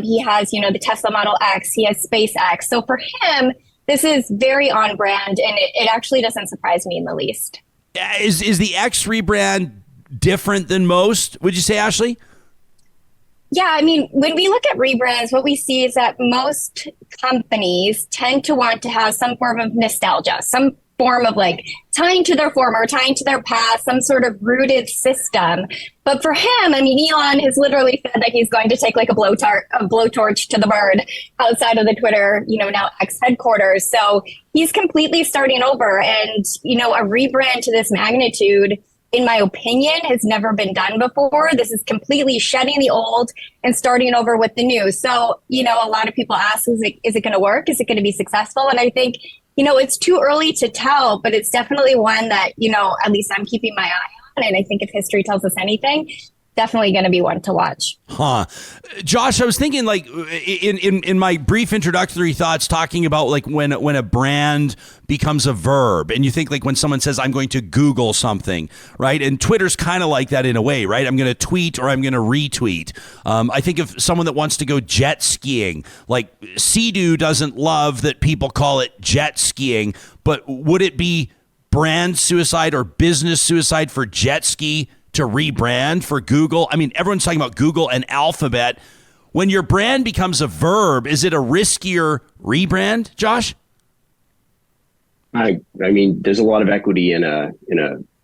He has, the Tesla Model X. He has SpaceX. So for him, this is very on brand, and it actually doesn't surprise me in the least. Is the X rebrand different than most, would you say, Ashley? Yeah, I mean, when we look at rebrands, what we see is that most companies tend to want to have some form of nostalgia, some form of like tying to their former, tying to their past, some sort of rooted system. But for him, I mean, Elon has literally said that he's going to take like a blowtorch to the bird outside of the Twitter, now X headquarters. So he's completely starting over, and, a rebrand to this magnitude, in my opinion, has never been done before. This is completely shedding the old and starting over with the new. So, a lot of people ask, is it going to work? Is it going to be successful? And I think, it's too early to tell, but it's definitely one that, at least I'm keeping my eye on. And I think if history tells us anything, definitely going to be one to watch. Huh. Josh, I was thinking, like, in my brief introductory thoughts, talking about like when a brand becomes a verb, and you think like when someone says, I'm going to Google something, right? And Twitter's kind of like that in a way, right? I'm going to tweet or I'm going to retweet. I think of someone that wants to go jet skiing, like Sea-Doo doesn't love that people call it jet skiing, but would it be brand suicide or business suicide for jet ski to rebrand for Google? I mean, everyone's talking about Google and Alphabet. When your brand becomes a verb, is it a riskier rebrand, Josh? I mean, there's a lot of equity in a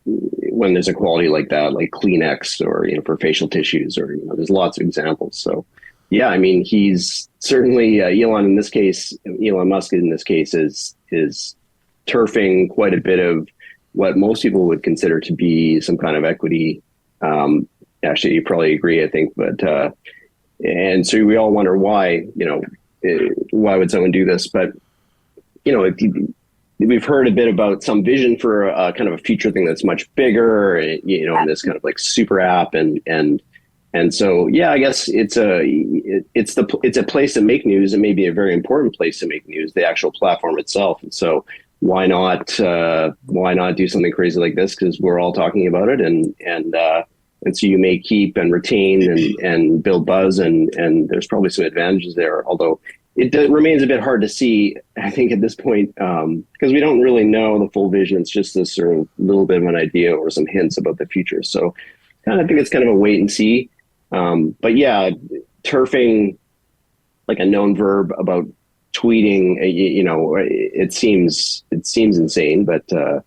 when there's a quality like that, like Kleenex, or for facial tissues, or there's lots of examples. So yeah, I mean, he's certainly Elon Musk in this case is turfing quite a bit of what most people would consider to be some kind of equity. Actually, you probably agree, I think, but and so we all wonder why, why would someone do this? But we've heard a bit about some vision for a kind of a future thing that's much bigger, in this kind of like super app, and so yeah, I guess it's a place to make news, and maybe a very important place to make news, the actual platform itself, and so. Why not do something crazy like this? Because we're all talking about it, and so you may keep and retain and build buzz, and there's probably some advantages there. Although it remains a bit hard to see, I think, at this point, because we don't really know the full vision. It's just this sort of little bit of an idea or some hints about the future. So, I think it's kind of a wait and see. But yeah, turfing like a known verb about tweeting, it seems insane, but well,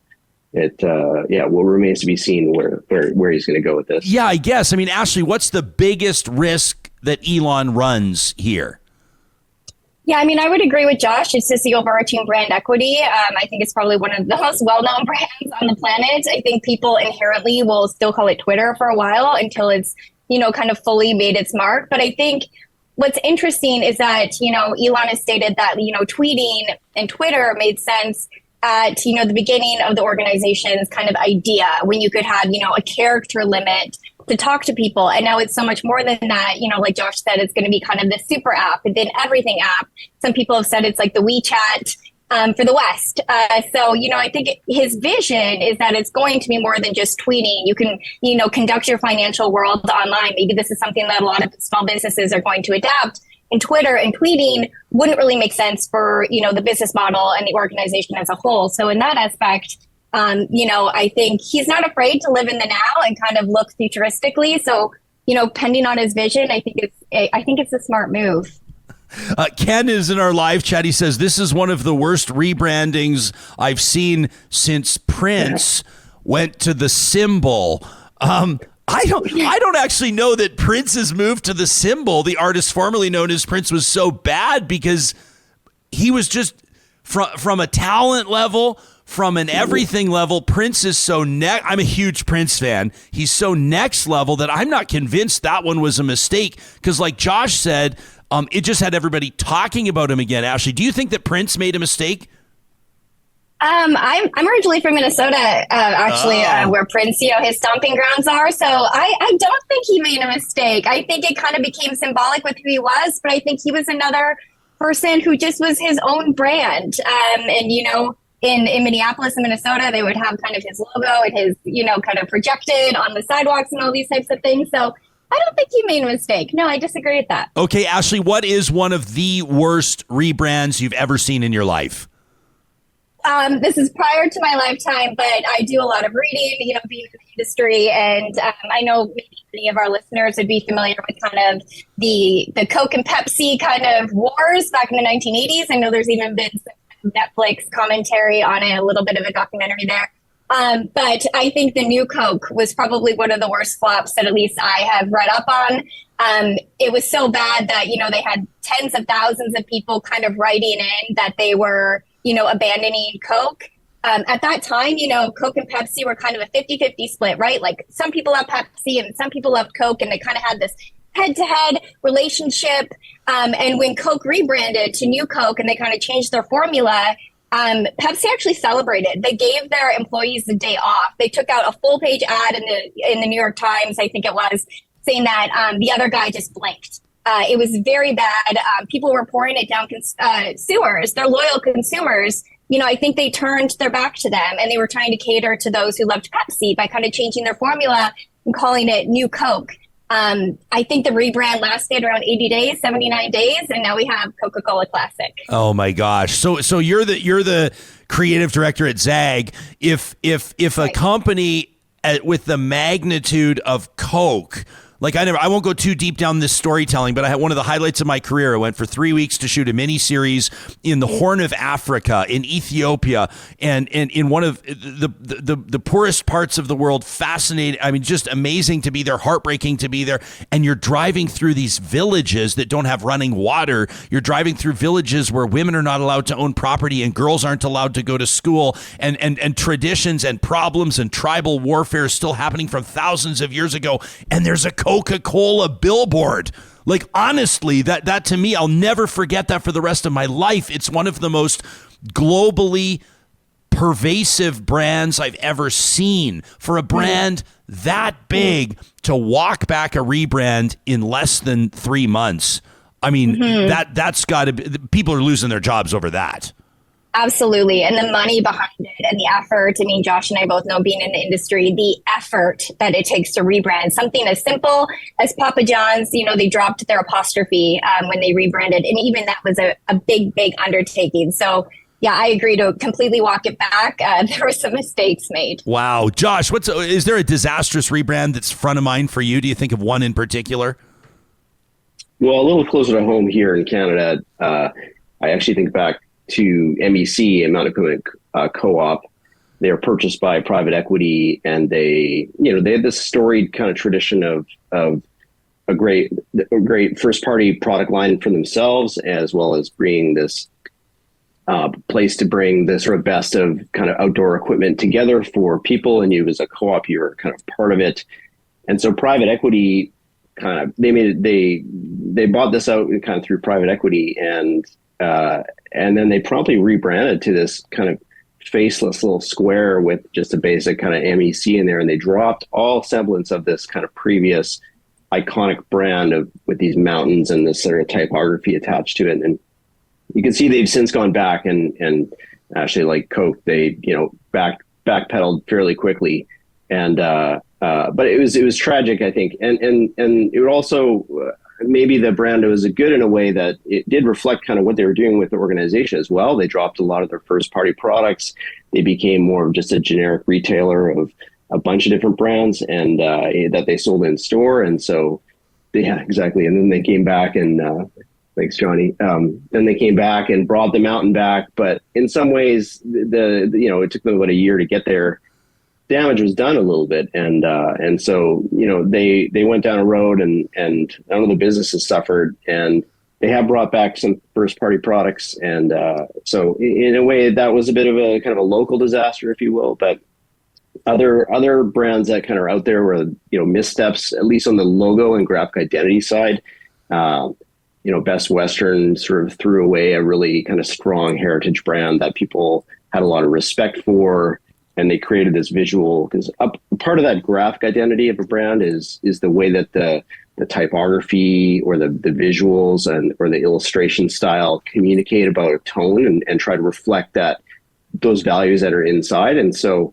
remains to be seen where he's going to go with this. Yeah, I guess. I mean, Ashley, what's the biggest risk that Elon runs here? Yeah, I mean, I would agree with Josh. It's just the overarching brand equity. I think it's probably one of the most well-known brands on the planet. I think people inherently will still call it Twitter for a while until it's, kind of fully made its mark. But I think what's interesting is that, Elon has stated that, tweeting and Twitter made sense at, the beginning of the organization's kind of idea, when you could have, a character limit to talk to people. And now it's so much more than that. Like Josh said, it's going to be kind of the super app and then everything app. Some people have said it's like the WeChat for the West. So, I think his vision is that it's going to be more than just tweeting. You can, conduct your financial world online. Maybe this is something that a lot of small businesses are going to adapt. And Twitter and tweeting wouldn't really make sense for, the business model and the organization as a whole. So in that aspect, I think he's not afraid to live in the now and kind of look futuristically. So, pending on his vision, I think it's a smart move. Ken is in our live chat. He says, this is one of the worst rebrandings I've seen since Prince went to the symbol. I don't actually know that Prince's move to the symbol, the artist formerly known as Prince, was so bad, because he was just from a talent level, from an everything level. Prince is so I'm a huge Prince fan. He's so next level that I'm not convinced that one was a mistake, because like Josh said, it just had everybody talking about him again. Ashley, do you think that Prince made a mistake? I'm originally from Minnesota, where Prince, his stomping grounds are. So I don't think he made a mistake. I think it kind of became symbolic with who he was, but I think he was another person who just was his own brand. In Minneapolis and Minnesota, they would have kind of his logo and his, kind of projected on the sidewalks and all these types of things. So I don't think he made a mistake. No, I disagree with that. Okay, Ashley, what is one of the worst rebrands you've ever seen in your life? This is prior to my lifetime, but I do a lot of reading, being in the industry. And I know many of our listeners would be familiar with kind of the Coke and Pepsi kind of wars back in the 1980s. I know there's even been some Netflix commentary on it, a little bit of a documentary there. But I think the new Coke was probably one of the worst flops that at least I have read up on. It was so bad that, they had tens of thousands of people kind of writing in that they were, abandoning Coke. At that time, Coke and Pepsi were kind of a 50-50 split, right? Like some people loved Pepsi and some people loved Coke, and they kind of had this head-to-head relationship. And when Coke rebranded to New Coke and they kind of changed their formula, Pepsi actually celebrated. They gave their employees the day off. They took out a full-page ad in the New York Times, I think it was, saying that the other guy just blanked. It was very bad. People were pouring it down sewers. Their loyal consumers, I think they turned their back to them, and they were trying to cater to those who loved Pepsi by kind of changing their formula and calling it New Coke. I think the rebrand lasted around 80 days, 79 days, and now we have Coca-Cola Classic. Oh my gosh. So you're the creative director at Zag. If a company with the magnitude of Coke, like I won't go too deep down this storytelling, but I had one of the highlights of my career. I went for 3 weeks to shoot a miniseries in the Horn of Africa, in Ethiopia, and in one of the poorest parts of the world. Fascinating. I mean, just amazing to be there, heartbreaking to be there. And you're driving through these villages that don't have running water. You're driving through villages where women are not allowed to own property and girls aren't allowed to go to school, and traditions and problems and tribal warfare still happening from thousands of years ago. And there's a Coca-Cola billboard. Like, honestly, that to me, I'll never forget that for the rest of my life. It's one of the most globally pervasive brands I've ever seen. For a brand that big to walk back a rebrand in less than 3 months, I mean, that's got to be, people are losing their jobs over that. Absolutely. And the money behind it and the effort. I mean, Josh and I both know, being in the industry, the effort that it takes to rebrand something as simple as Papa John's. They dropped their apostrophe when they rebranded. And even that was a big, big undertaking. So, yeah, I agree to completely walk it back. There were some mistakes made. Wow. Josh, is there a disastrous rebrand that's front of mind for you? Do you think of one in particular? Well, a little closer to home here in Canada, I actually think back to MEC, Amount Equipment Co-op. They were purchased by private equity, and they had this storied kind of tradition of a great first party product line for themselves, as well as bringing this place to bring the sort of best of kind of outdoor equipment together for people. And you, as a co-op, you're kind of part of it. And so private equity they bought this out kind of through private equity, and then they promptly rebranded to this kind of faceless little square with just a basic kind of MEC in there, and they dropped all semblance of this kind of previous iconic brand with these mountains and this sort of typography attached to it. And you can see they've since gone back and actually, like Coke, they backpedaled fairly quickly, and but it was tragic, I think, and it would also maybe the brand was good in a way that it did reflect kind of what they were doing with the organization as well. They dropped a lot of their first party products. They became more of just a generic retailer of a bunch of different brands and that they sold in store. And so, yeah, exactly. And then they came back and thanks, Johnny. Then they came back and brought the mountain back. But in some ways, it took them about a year to get there. Damage was done a little bit, and so they went down a road, and none of the businesses suffered, and they have brought back some first party products, and so in a way that was a bit of a kind of a local disaster, if you will. But other brands that kind of are out there were missteps, at least on the logo and graphic identity side. Best Western sort of threw away a really kind of strong heritage brand that people had a lot of respect for. And they created this visual, because part of that graphic identity of a brand is the way that the typography or the visuals or the illustration style communicate about a tone and try to reflect those values that are inside. And so,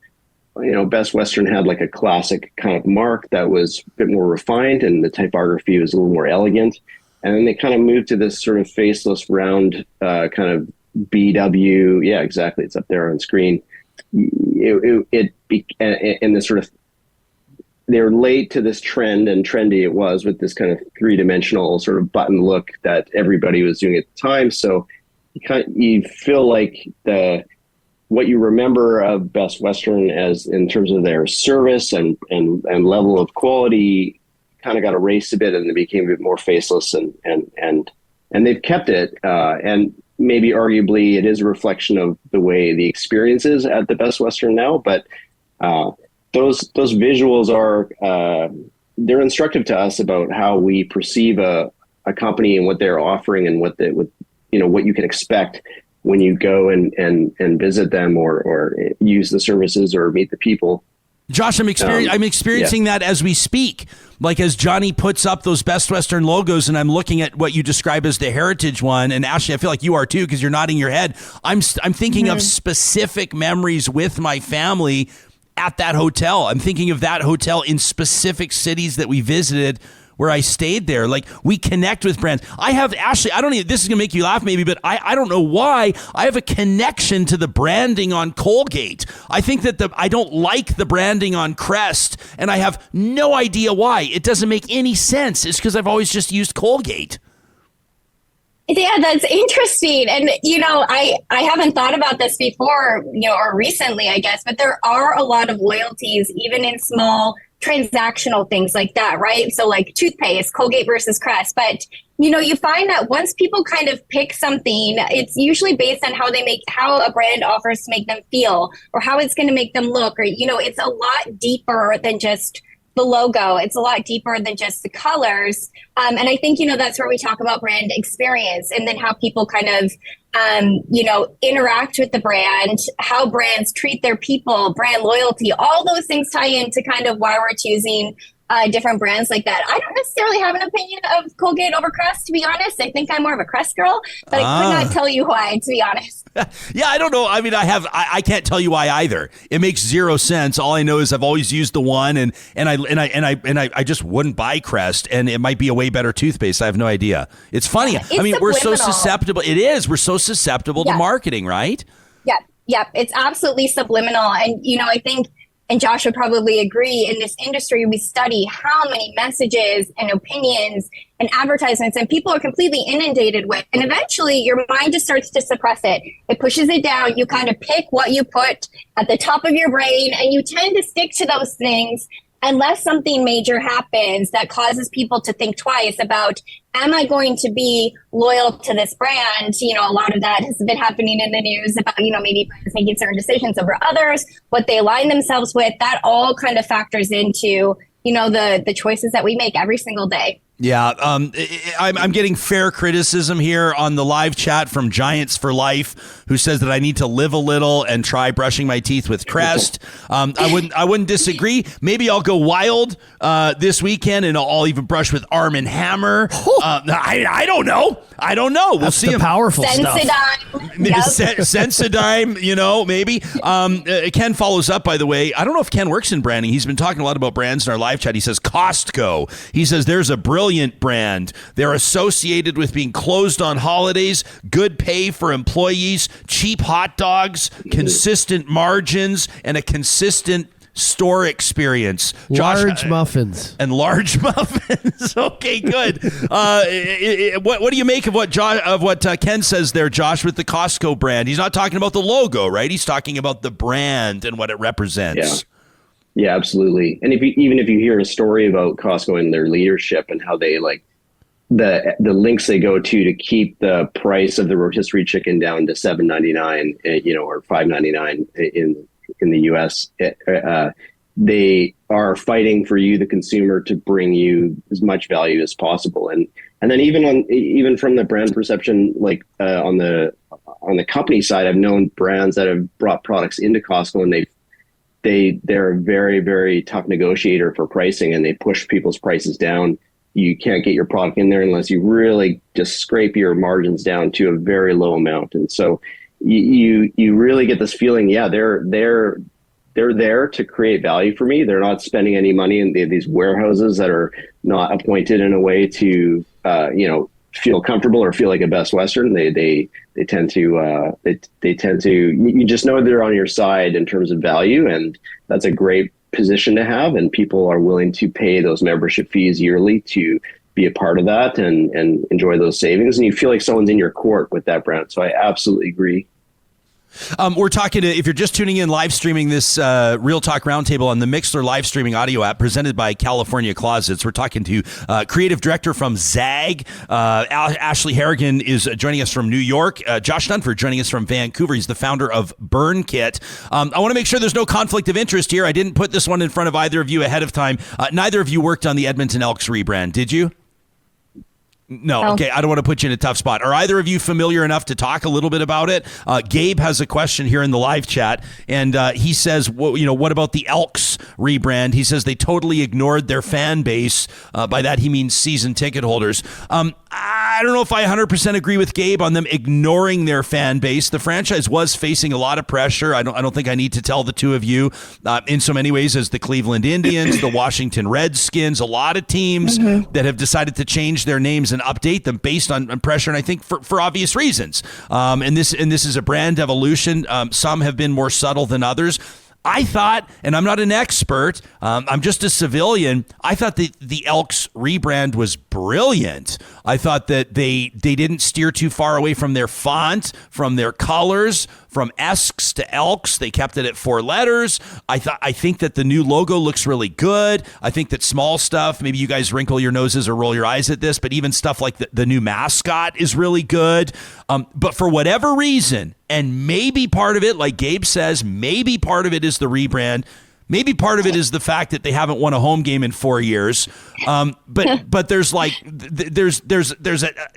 Best Western had like a classic kind of mark that was a bit more refined, and the typography was a little more elegant. And then they kind of moved to this sort of faceless, round kind of BW. Yeah, exactly. It's up there on screen. They're late to this trend, and trendy it was, with this kind of three-dimensional sort of button look that everybody was doing at the time. So you feel like what you remember of Best Western as in terms of their service and level of quality kind of got erased a bit, and they became a bit more faceless, and they've kept it, and maybe arguably it is a reflection of the way the experience is at the Best Western now, but those visuals are they're instructive to us about how we perceive a company and what they're offering, and what you can expect when you go and visit them or use the services or meet the people. Josh, I'm experiencing that as we speak. Like, as Johnny puts up those Best Western logos, and I'm looking at what you describe as the heritage one. And Ashley, I feel like you are too, because you're nodding your head. I'm thinking of specific memories with my family at that hotel. I'm thinking of that hotel in specific cities that we visited, where I stayed there. Like, we connect with brands. I have, Ashley, this is going to make you laugh maybe, but I don't know why. I have a connection to the branding on Colgate. I think that I don't like the branding on Crest, and I have no idea why. It doesn't make any sense. It's because I've always just used Colgate. Yeah, that's interesting. And, I haven't thought about this before, or recently, I guess, but there are a lot of loyalties, even in small transactional things like that, right? So like toothpaste, Colgate versus Crest. But, you find that once people kind of pick something, it's usually based on how a brand offers to make them feel, or how it's going to make them look, or, it's a lot deeper than just the logo. It's a lot deeper than just the colors. And I think, that's where we talk about brand experience, and then how people kind of, interact with the brand, how brands treat their people, brand loyalty, all those things tie into kind of why we're choosing different brands like that. I don't necessarily have an opinion of Colgate over Crest, to be honest. I think I'm more of a Crest girl, but I could not tell you why, to be honest. Yeah, I don't know. I mean, I can't tell you why either. It makes zero sense. All I know is I've always used the one, and I just wouldn't buy Crest, and it might be a way better toothpaste. I have no idea. It's funny. We're so susceptible. It is. We're so susceptible to marketing, right? Yeah. It's absolutely subliminal. And, I think, and Josh would probably agree, in this industry, we study how many messages and opinions and advertisements and people are completely inundated with. And eventually your mind just starts to suppress it. It pushes it down. You kind of pick what you put at the top of your brain, and you tend to stick to those things unless something major happens that causes people to think twice about, am I going to be loyal to this brand? A lot of that has been happening in the news about, maybe brands making certain decisions over others, what they align themselves with. That all kind of factors into, the choices that we make every single day. Yeah, I'm getting fair criticism here on the live chat from Giants for Life, who says that I need to live a little and try brushing my teeth with Crest. I wouldn't disagree. Maybe I'll go wild this weekend and I'll even brush with Arm and Hammer. I don't know. We'll That's see. the powerful stuff. Sensodyne, maybe. Ken follows up, by the way. I don't know if Ken works in branding. He's been talking a lot about brands in our live chat. He says Costco. He says there's a brilliant brand. They're associated with being closed on holidays, good pay for employees, cheap hot dogs, consistent margins, and a consistent store experience. Large muffins. And large muffins. Okay, good. What do you make of what Ken says there, Josh, with the Costco brand? He's not talking about the logo, right? He's talking about the brand and what it represents. Yeah, absolutely. And even if you hear a story about Costco and their leadership and how they like the links they go to keep the price of the rotisserie chicken down to $7.99, or $5.99 in the US, they are fighting for you, the consumer, to bring you as much value as possible. And then even from the brand perception, like on the company side, I've known brands that have brought products into Costco and they're a very, very tough negotiator for pricing, and they push people's prices down. You can't get your product in there unless you really just scrape your margins down to a very low amount. And so you really get this feeling, they're there to create value for me. They're not spending any money in these warehouses that are not appointed in a way to feel comfortable or feel like a Best Western. They tend to you just know they're on your side in terms of value, and that's a great position to have. And people are willing to pay those membership fees yearly to be a part of that and enjoy those savings. And you feel like someone's in your court with that brand. So I absolutely agree. We're talking to, if you're just tuning in, live streaming this Real Talk Roundtable on the Mixler live streaming audio app presented by California Closets. We're talking to creative director from Zag. Ashley Harrigan is joining us from New York. Josh Dunford joining us from Vancouver. He's the founder of Burn Kit. I want to make sure there's no conflict of interest here. I didn't put this one in front of either of you ahead of time. Neither of you worked on the Edmonton Elks rebrand, did you? No. Okay. I don't want to put you in a tough spot. Are either of you familiar enough to talk a little bit about it? Gabe has a question here in the live chat, and he says, what about the Elks rebrand? He says they totally ignored their fan base. By that, he means season ticket holders. I don't know if I 100% agree with Gabe on them ignoring their fan base. The franchise was facing a lot of pressure. I don't think I need to tell the two of you in so many ways as the Cleveland Indians, the Washington Redskins, a lot of teams that have decided to change their names and update them based on pressure, and I think for obvious reasons. And this is a brand evolution. Some have been more subtle than others. I thought, and I'm not an expert, I'm just a civilian, I thought the Elks rebrand was brilliant. I thought that they didn't steer too far away from their font, from their colors, from Esks to Elks. They kept it at 4 letters. I think that the new logo looks really good. I think that small stuff, maybe you guys wrinkle your noses or roll your eyes at this, but even stuff like the new mascot is really good. But for whatever reason, and maybe part of it, like Gabe says, maybe part of it is the rebrand. Maybe part of it is the fact that they haven't won a home game in 4 years. But there's a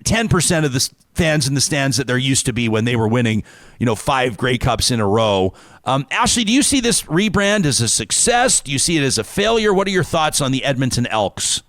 10% of the fans in the stands that there used to be when they were winning, 5 Grey Cups in a row. Ashley, do you see this rebrand as a success? Do you see it as a failure? What are your thoughts on the Edmonton Elks?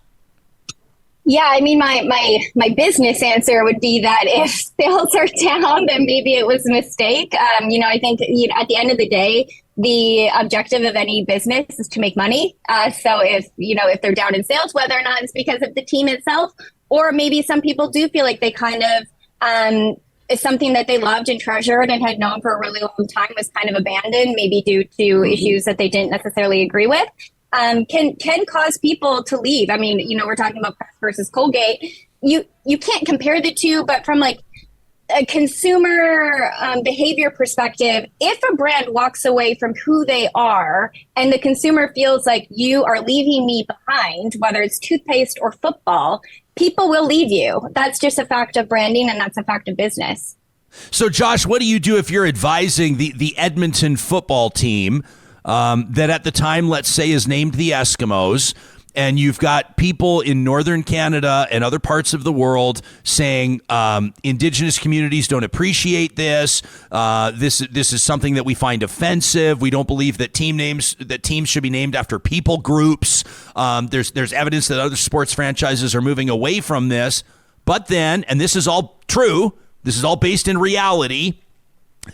Yeah, I mean, my business answer would be that if sales are down, then maybe it was a mistake. I think at the end of the day, the objective of any business is to make money. So if they're down in sales, whether or not it's because of the team itself, or maybe some people do feel like they kind of is something that they loved and treasured and had known for a really long time was kind of abandoned, maybe due to issues that they didn't necessarily agree with. Can cause people to leave. I mean, we're talking about Crest versus Colgate. You can't compare the two, but from like a consumer behavior perspective, if a brand walks away from who they are and the consumer feels like you are leaving me behind, whether it's toothpaste or football, people will leave you. That's just a fact of branding, and that's a fact of business. So, Josh, what do you do if you're advising the Edmonton football team that at the time, let's say, is named the Eskimos, And you've got people in northern Canada and other parts of the world saying Indigenous communities don't appreciate this. This is something that we find offensive. We don't believe that teams should be named after people groups. There's evidence that other sports franchises are moving away from this. But then, and this is all true, this is all based in reality,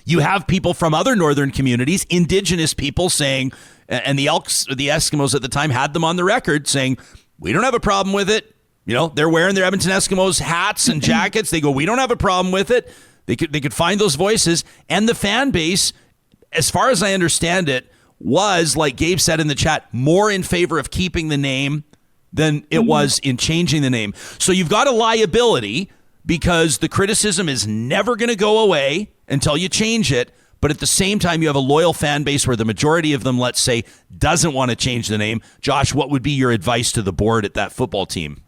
you have people from other northern communities, Indigenous people saying, and the Elks, the Eskimos at the time had them on the record saying, we don't have a problem with it. You know, they're wearing their Edmonton Eskimos hats and jackets. They go, we don't have a problem with it. They could find those voices. And the fan base, as far as I understand it, was, like Gabe said in the chat, more in favor of keeping the name than it was in changing the name. So you've got a liability because the criticism is never going to go away until you change it. But at the same time, you have a loyal fan base where the majority of them, let's say, doesn't want to change the name. Josh, what would be your advice to the board at that football team?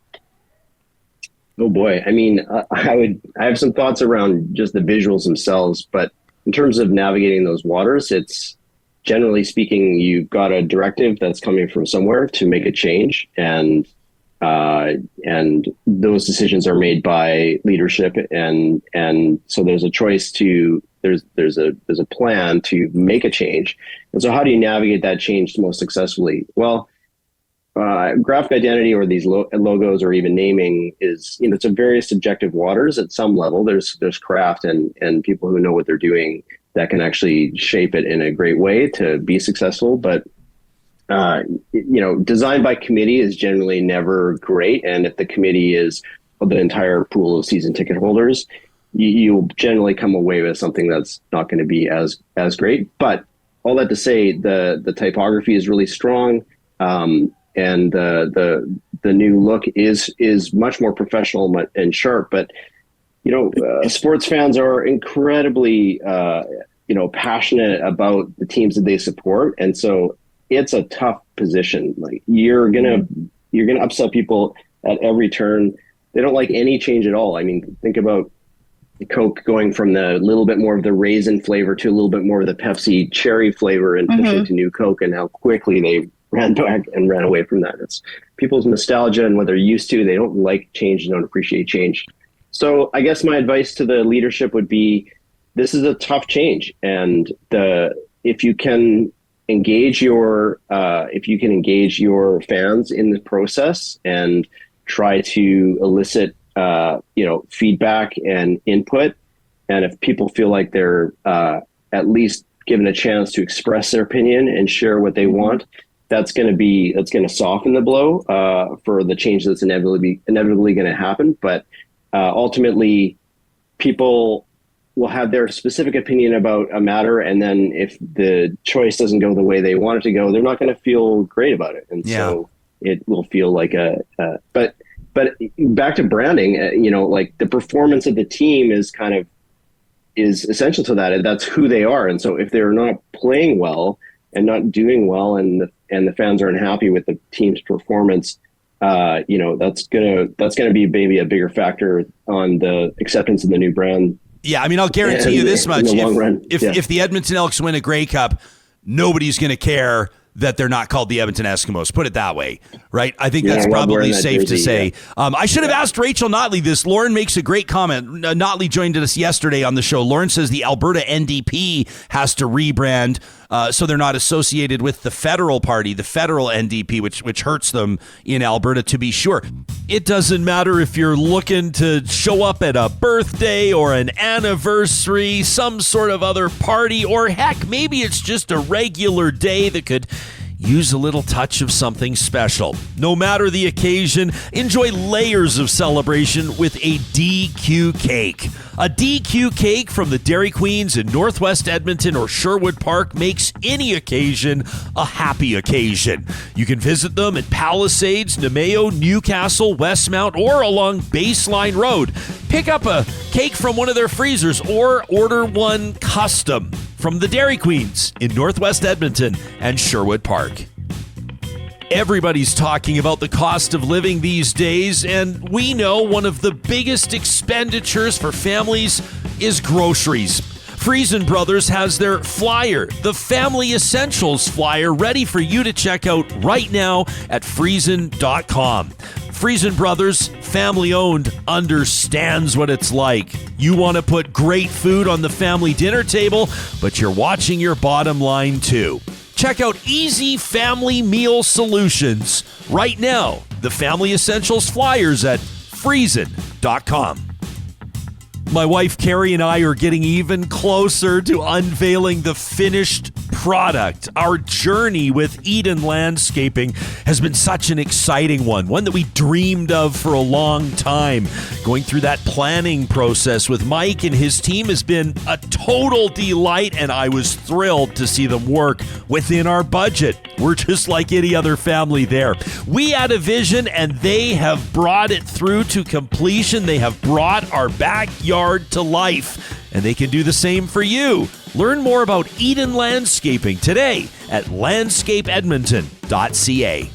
Oh boy. I mean, I have some thoughts around just the visuals themselves, but in terms of navigating those waters, it's generally speaking, you've got a directive that's coming from somewhere to make a change, and those decisions are made by leadership, and so there's a choice to there's a plan to make a change. And so how do you navigate that change most successfully? Well, graphic identity or these logos or even naming is, it's a very subjective waters at some level. There's craft and people who know what they're doing that can actually shape it in a great way to be successful. But design by committee is generally never great. And if the committee is the entire pool of season ticket holders, you'll generally come away with something that's not going to be as great. But all that to say, the typography is really strong, and the new look is much more professional and sharp. But sports fans are incredibly passionate about the teams that they support, and so it's a tough position. Like you're gonna upset people at every turn. They don't like any change at all. I mean, think about Coke going from the little bit more of the raisin flavor to a little bit more of the Pepsi cherry flavor and pushing to new Coke, and how quickly they ran back and ran away from that. It's people's nostalgia and what they're used to. They don't like change and don't appreciate change. So I guess my advice to the leadership would be, this is a tough change. And if you can engage your fans in the process and try to elicit feedback and input. And if people feel like they're at least given a chance to express their opinion and share what they want, that's going to soften the blow for the change that's inevitably going to happen. But ultimately, people will have their specific opinion about a matter, and then if the choice doesn't go the way they want it to go, they're not going to feel great about it, and so it will feel like But back to branding, like the performance of the team is essential to that, and that's who they are. And so if they're not playing well and not doing well, and the fans aren't happy with the team's performance, that's gonna be maybe a bigger factor on the acceptance of the new brand. Yeah, I mean, I'll guarantee you this much: if the Edmonton Elks win a Grey Cup, nobody's going to care that they're not called the Edmonton Eskimos. Put it that way, right? I think that's probably safe to say. I should have asked Rachel Notley this. Lauren makes a great comment. Notley joined us yesterday on the show. Lauren says the Alberta NDP has to rebrand so they're not associated with the federal party, the federal NDP, which hurts them in Alberta, to be sure. It doesn't matter if you're looking to show up at a birthday or an anniversary, some sort of other party, or heck, maybe it's just a regular day that could use a little touch of something special. No matter the occasion, enjoy layers of celebration with a DQ cake. A DQ cake from the Dairy Queens in Northwest Edmonton or Sherwood Park makes any occasion a happy occasion. You can visit them at Palisades, Nemeo, Newcastle, Westmount, or along Baseline Road. Pick up a cake from one of their freezers or order one custom from the Dairy Queens in Northwest Edmonton and Sherwood Park. Everybody's talking about the cost of living these days, and we know one of the biggest expenditures for families is groceries. Friesen Brothers has their flyer, the Family Essentials flyer, ready for you to check out right now at Friesen.com. Friesen Brothers, family owned, understands what it's like. You want to put great food on the family dinner table, but you're watching your bottom line too. Check out easy family meal solutions right now. The Family Essentials flyers at Friesen.com. My wife Carrie and I are getting even closer to unveiling the finished product. Our journey with Eden Landscaping has been such an exciting one that we dreamed of for a long time. Going through that planning process with Mike and his team has been a total delight, and I was thrilled to see them work within our budget. We're just like any other family there. We had a vision, and they have brought it through to completion. They have brought our backyard to life, and they can do the same for you. Learn more about Eden Landscaping today at landscapeedmonton.ca.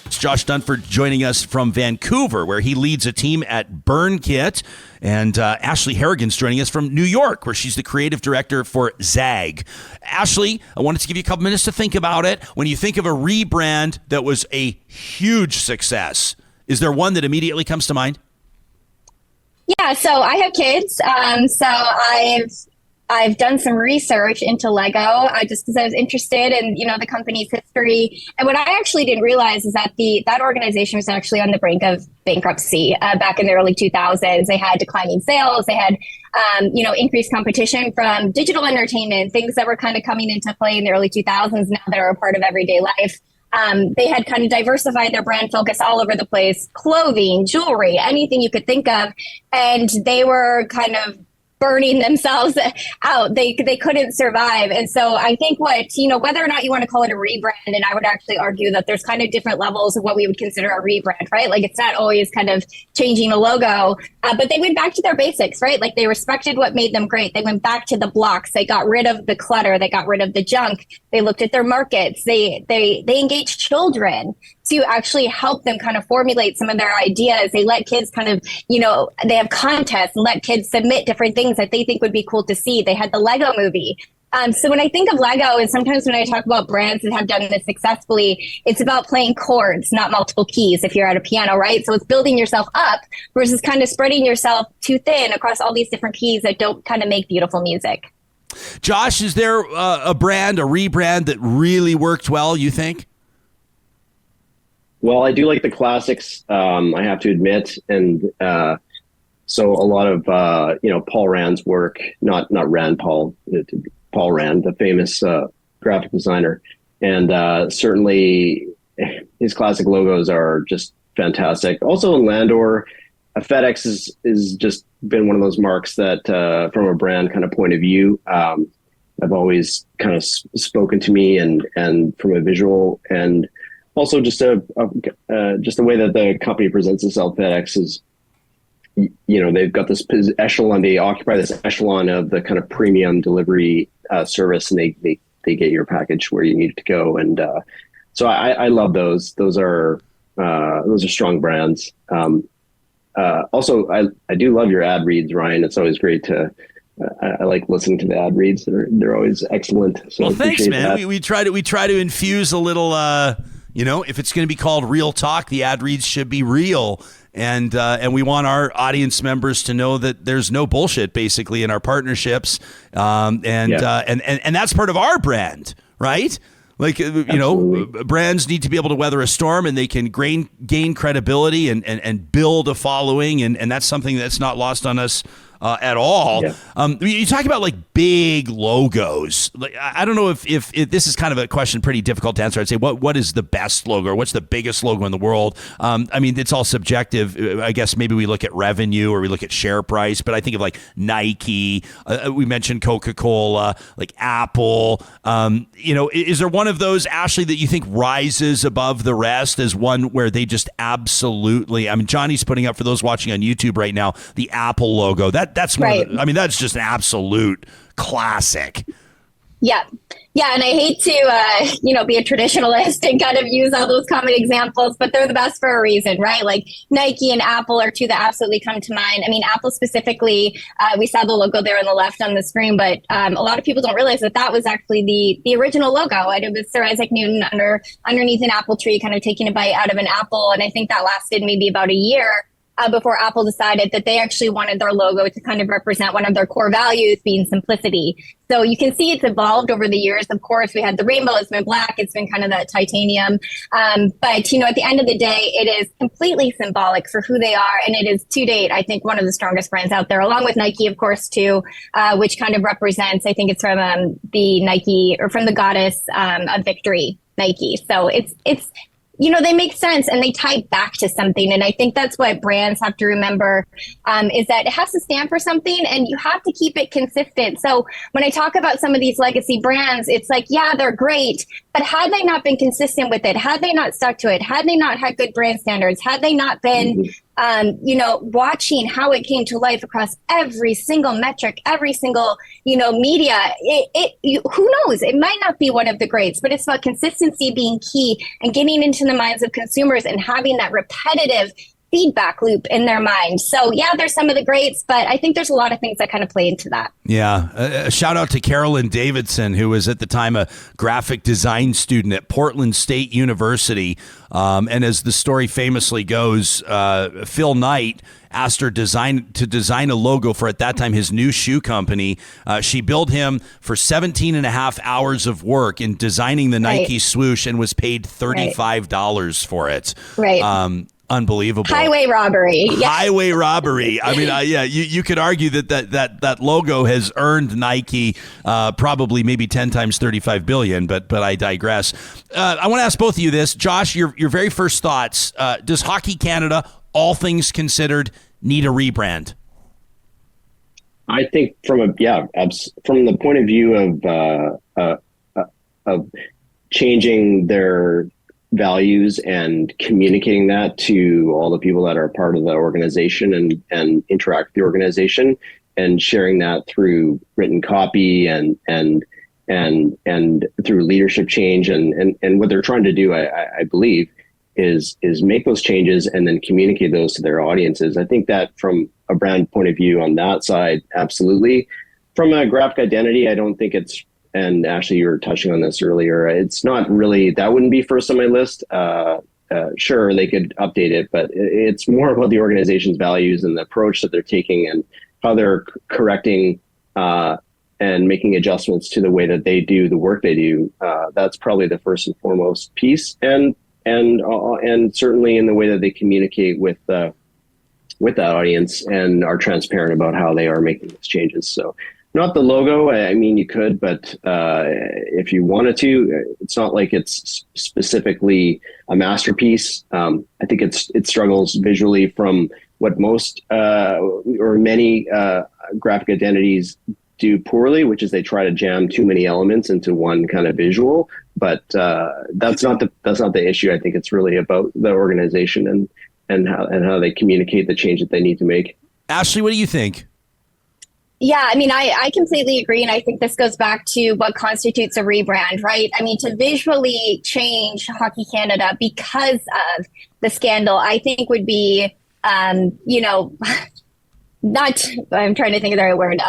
It's Josh Dunford joining us from Vancouver, where he leads a team at BurnKit. And Ashley Harrigan's joining us from New York, where she's the creative director for Zag. Ashley, I wanted to give you a couple minutes to think about it. When you think of a rebrand that was a huge success, is there one that immediately comes to mind? Yeah, so I have kids. So I've done some research into Lego just because I was interested in, the company's history. And what I actually didn't realize is that that organization was actually on the brink of bankruptcy back in the early 2000s. They had declining sales. They had, increased competition from digital entertainment, things that were kind of coming into play in the early 2000s now that are a part of everyday life. They had kind of diversified their brand focus all over the place, clothing, jewelry, anything you could think of. And they were kind of burning themselves out. They couldn't survive. And so I think whether or not you want to call it a rebrand, and I would actually argue that there's kind of different levels of what we would consider a rebrand, right? Like it's not always kind of changing a logo, but they went back to their basics, right? Like they respected what made them great. They went back to the blocks. They got rid of the clutter. They got rid of the junk. They looked at their markets. They engaged children to actually help them kind of formulate some of their ideas. They let kids kind of, they have contests and let kids submit different things that they think would be cool to see. They had the Lego movie. So when I think of Lego, and sometimes when I talk about brands that have done this successfully, it's about playing chords, not multiple keys if you're at a piano, right? So it's building yourself up versus kind of spreading yourself too thin across all these different keys that don't kind of make beautiful music. Josh, is there a rebrand that really worked well, you think? Well, I do like the classics, I have to admit. And so a lot of, Paul Rand's work, not Rand Paul, Paul Rand, the famous graphic designer. And certainly his classic logos are just fantastic. Also in Landor, FedEx is just been one of those marks that from a brand kind of point of view, I've always kind of spoken to me and from a visual and also just the way that the company presents itself. FedEx is, they've got this echelon, they occupy this echelon of the kind of premium delivery service, and they get your package where you need it to go. And so I love those. Those are strong brands. Also, I do love your ad reads, Ryan. It's always great to. I like listening to the ad reads. They're always excellent. So well, thanks, man. We try to infuse a little. If it's going to be called Real Talk, the ad reads should be real. And we want our audience members to know that there's no bullshit, basically, in our partnerships. And that's part of our brand, right? Like, brands need to be able to weather a storm, and they can gain credibility and build a following. And that's something that's not lost on us at all. Yeah. You talk about like big logos. Like, I don't know if this is kind of a question pretty difficult to answer. I'd say what is the best logo, or what's the biggest logo in the world? I mean, it's all subjective. I guess maybe we look at revenue or we look at share price, but I think of like Nike. We mentioned Coca-Cola, like Apple. Is there one of those, Ashley, that you think rises above the rest as one where they just absolutely? I mean, Johnny's putting up, for those watching on YouTube right now, the Apple logo. That's one. Right. That's just an absolute classic. Yeah. Yeah, and I hate to, be a traditionalist and kind of use all those common examples, but they're the best for a reason, right? Like Nike and Apple are two that absolutely come to mind. I mean, Apple specifically, we saw the logo there on the left on the screen, but a lot of people don't realize that was actually the original logo. And it was Sir Isaac Newton underneath an apple tree, kind of taking a bite out of an apple. And I think that lasted maybe about a year. Before Apple decided that they actually wanted their logo to kind of represent one of their core values, being simplicity. So you can see it's evolved over the years. Of course, we had the rainbow, it's been black, it's been kind of that titanium. But, at the end of the day, it is completely symbolic for who they are. And it is, to date, I think, one of the strongest brands out there, along with Nike, of course, too, which kind of represents, I think it's from the Nike, or from the goddess of victory, Nike. So it's they make sense and they tie back to something. And I think that's what brands have to remember, is that it has to stand for something and you have to keep it consistent. So when I talk about some of these legacy brands, it's like, yeah, they're great, but had they not been consistent with it, had they not stuck to it, had they not had good brand standards, had they not been, watching how it came to life across every single metric, every single, media, who knows? It might not be one of the greats, but it's about consistency being key and getting into the minds of consumers and having that repetitive feedback loop in their mind. So yeah, there's some of the greats, but I think there's a lot of things that kind of play into that. Yeah. A shout out to Carolyn Davidson, who was at the time a graphic design student at Portland State University. And as the story famously goes, Phil Knight asked her to design a logo for, at that time, his new shoe company. She billed him for 17 and a half hours of work in designing the Nike swoosh and was paid $35 for it. Right. Unbelievable. Highway robbery. Yeah. Highway robbery. I mean, you could argue that logo has earned Nike probably maybe 10 times 35 billion, but I digress. I want to ask both of you this. Josh, your very first thoughts. Does Hockey Canada, all things considered, need a rebrand? I think from the point of view of changing their values and communicating that to all the people that are part of the organization and interact with the organization, and sharing that through written copy and through leadership change and what they're trying to do, I believe, is make those changes and then communicate those to their audiences. I think that from a brand point of view on that side, absolutely. From a graphic identity, I don't think it's, and Ashley, you were touching on this earlier, it's not really, that wouldn't be first on my list. Sure, they could update it, but it's more about the organization's values and the approach that they're taking and how they're correcting and making adjustments to the way that they do the work they do. That's probably the first and foremost piece, and certainly in the way that they communicate with that audience and are transparent about how they are making these changes. So. Not the logo. I mean, you could, but if you wanted to, it's not like it's specifically a masterpiece. I think it struggles visually from what most or many graphic identities do poorly, which is they try to jam too many elements into one kind of visual. But that's not the issue. I think it's really about the organization and how they communicate the change that they need to make. Ashley, what do you think? Yeah, I mean, I completely agree. And I think this goes back to what constitutes a rebrand, right? I mean, to visually change Hockey Canada because of the scandal, I think would be, not, I'm trying to think of the right word.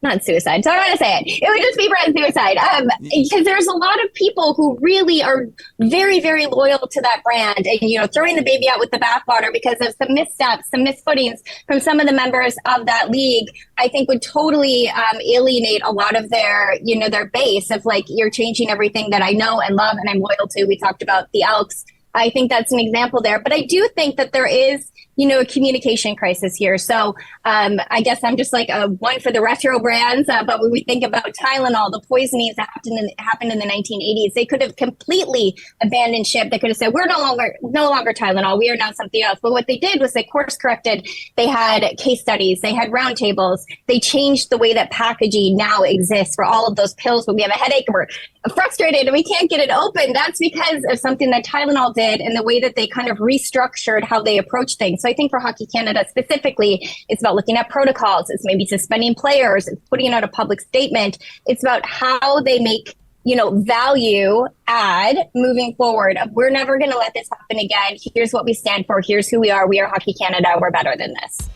Not suicide. So I don't want to say it. It would just be brand suicide. Because there's a lot of people who really are very, very loyal to that brand and, throwing the baby out with the bathwater because of some missteps, some misfootings from some of the members of that league, I think would totally alienate a lot of their, their base of like, you're changing everything that I know and love and I'm loyal to. We talked about the Elks. I think that's an example there. But I do think that there is, a communication crisis here. So I guess I'm just like one for the retro brands. But when we think about Tylenol, the poisonings that happened in the 1980s, they could have completely abandoned ship. They could have said, we're no longer Tylenol. We are now something else. But what they did was they course corrected. They had case studies. They had roundtables. They changed the way that packaging now exists for all of those pills. When we have a headache and we're frustrated and we can't get it open, that's because of something that Tylenol did and the way that they kind of restructured how they approach things. So So I think for Hockey Canada specifically, it's about looking at protocols. It's maybe suspending players. It's putting out a public statement. It's about how they make, value add moving forward. We're never going to let this happen again. Here's what we stand for. Here's who we are. We are Hockey Canada. We're better than this.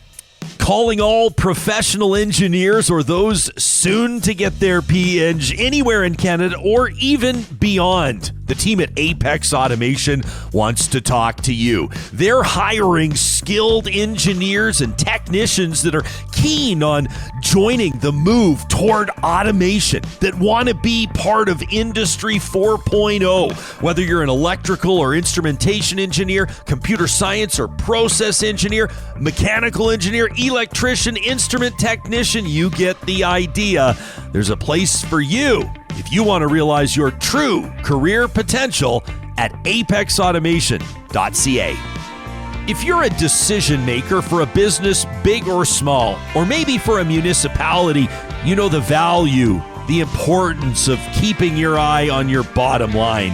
Calling all professional engineers or those soon to get their P.Eng anywhere in Canada or even beyond. The team at Apex Automation wants to talk to you. They're hiring skilled engineers and technicians that are keen on joining the move toward automation, that want to be part of Industry 4.0. Whether you're an electrical or instrumentation engineer, computer science or process engineer, mechanical engineer, electrician, instrument technician, you get the idea. There's a place for you if you want to realize your true career potential at apexautomation.ca. If you're a decision maker for a business, big or small, or maybe for a municipality, you know the value, the importance of keeping your eye on your bottom line.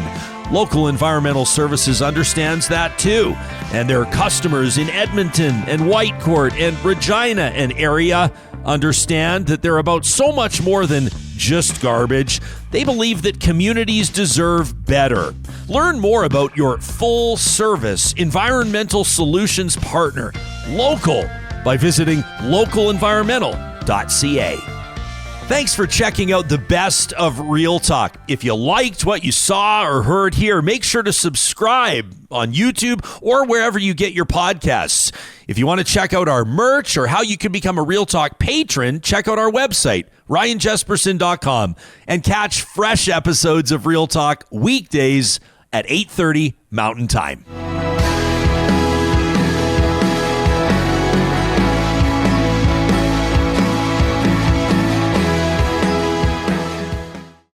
Local Environmental Services understands that too, and their customers in Edmonton and Whitecourt and Regina and area understand that they're about so much more than just garbage. They believe that communities deserve better. Learn more about your full-service environmental solutions partner, Local, by visiting localenvironmental.ca. Thanks for checking out the best of Real Talk. If you liked what you saw or heard here, make sure to subscribe on YouTube or wherever you get your podcasts. If you want to check out our merch or how you can become a Real Talk patron, check out our website, ryanjesperson.com, and catch fresh episodes of Real Talk weekdays at 8:30 Mountain Time.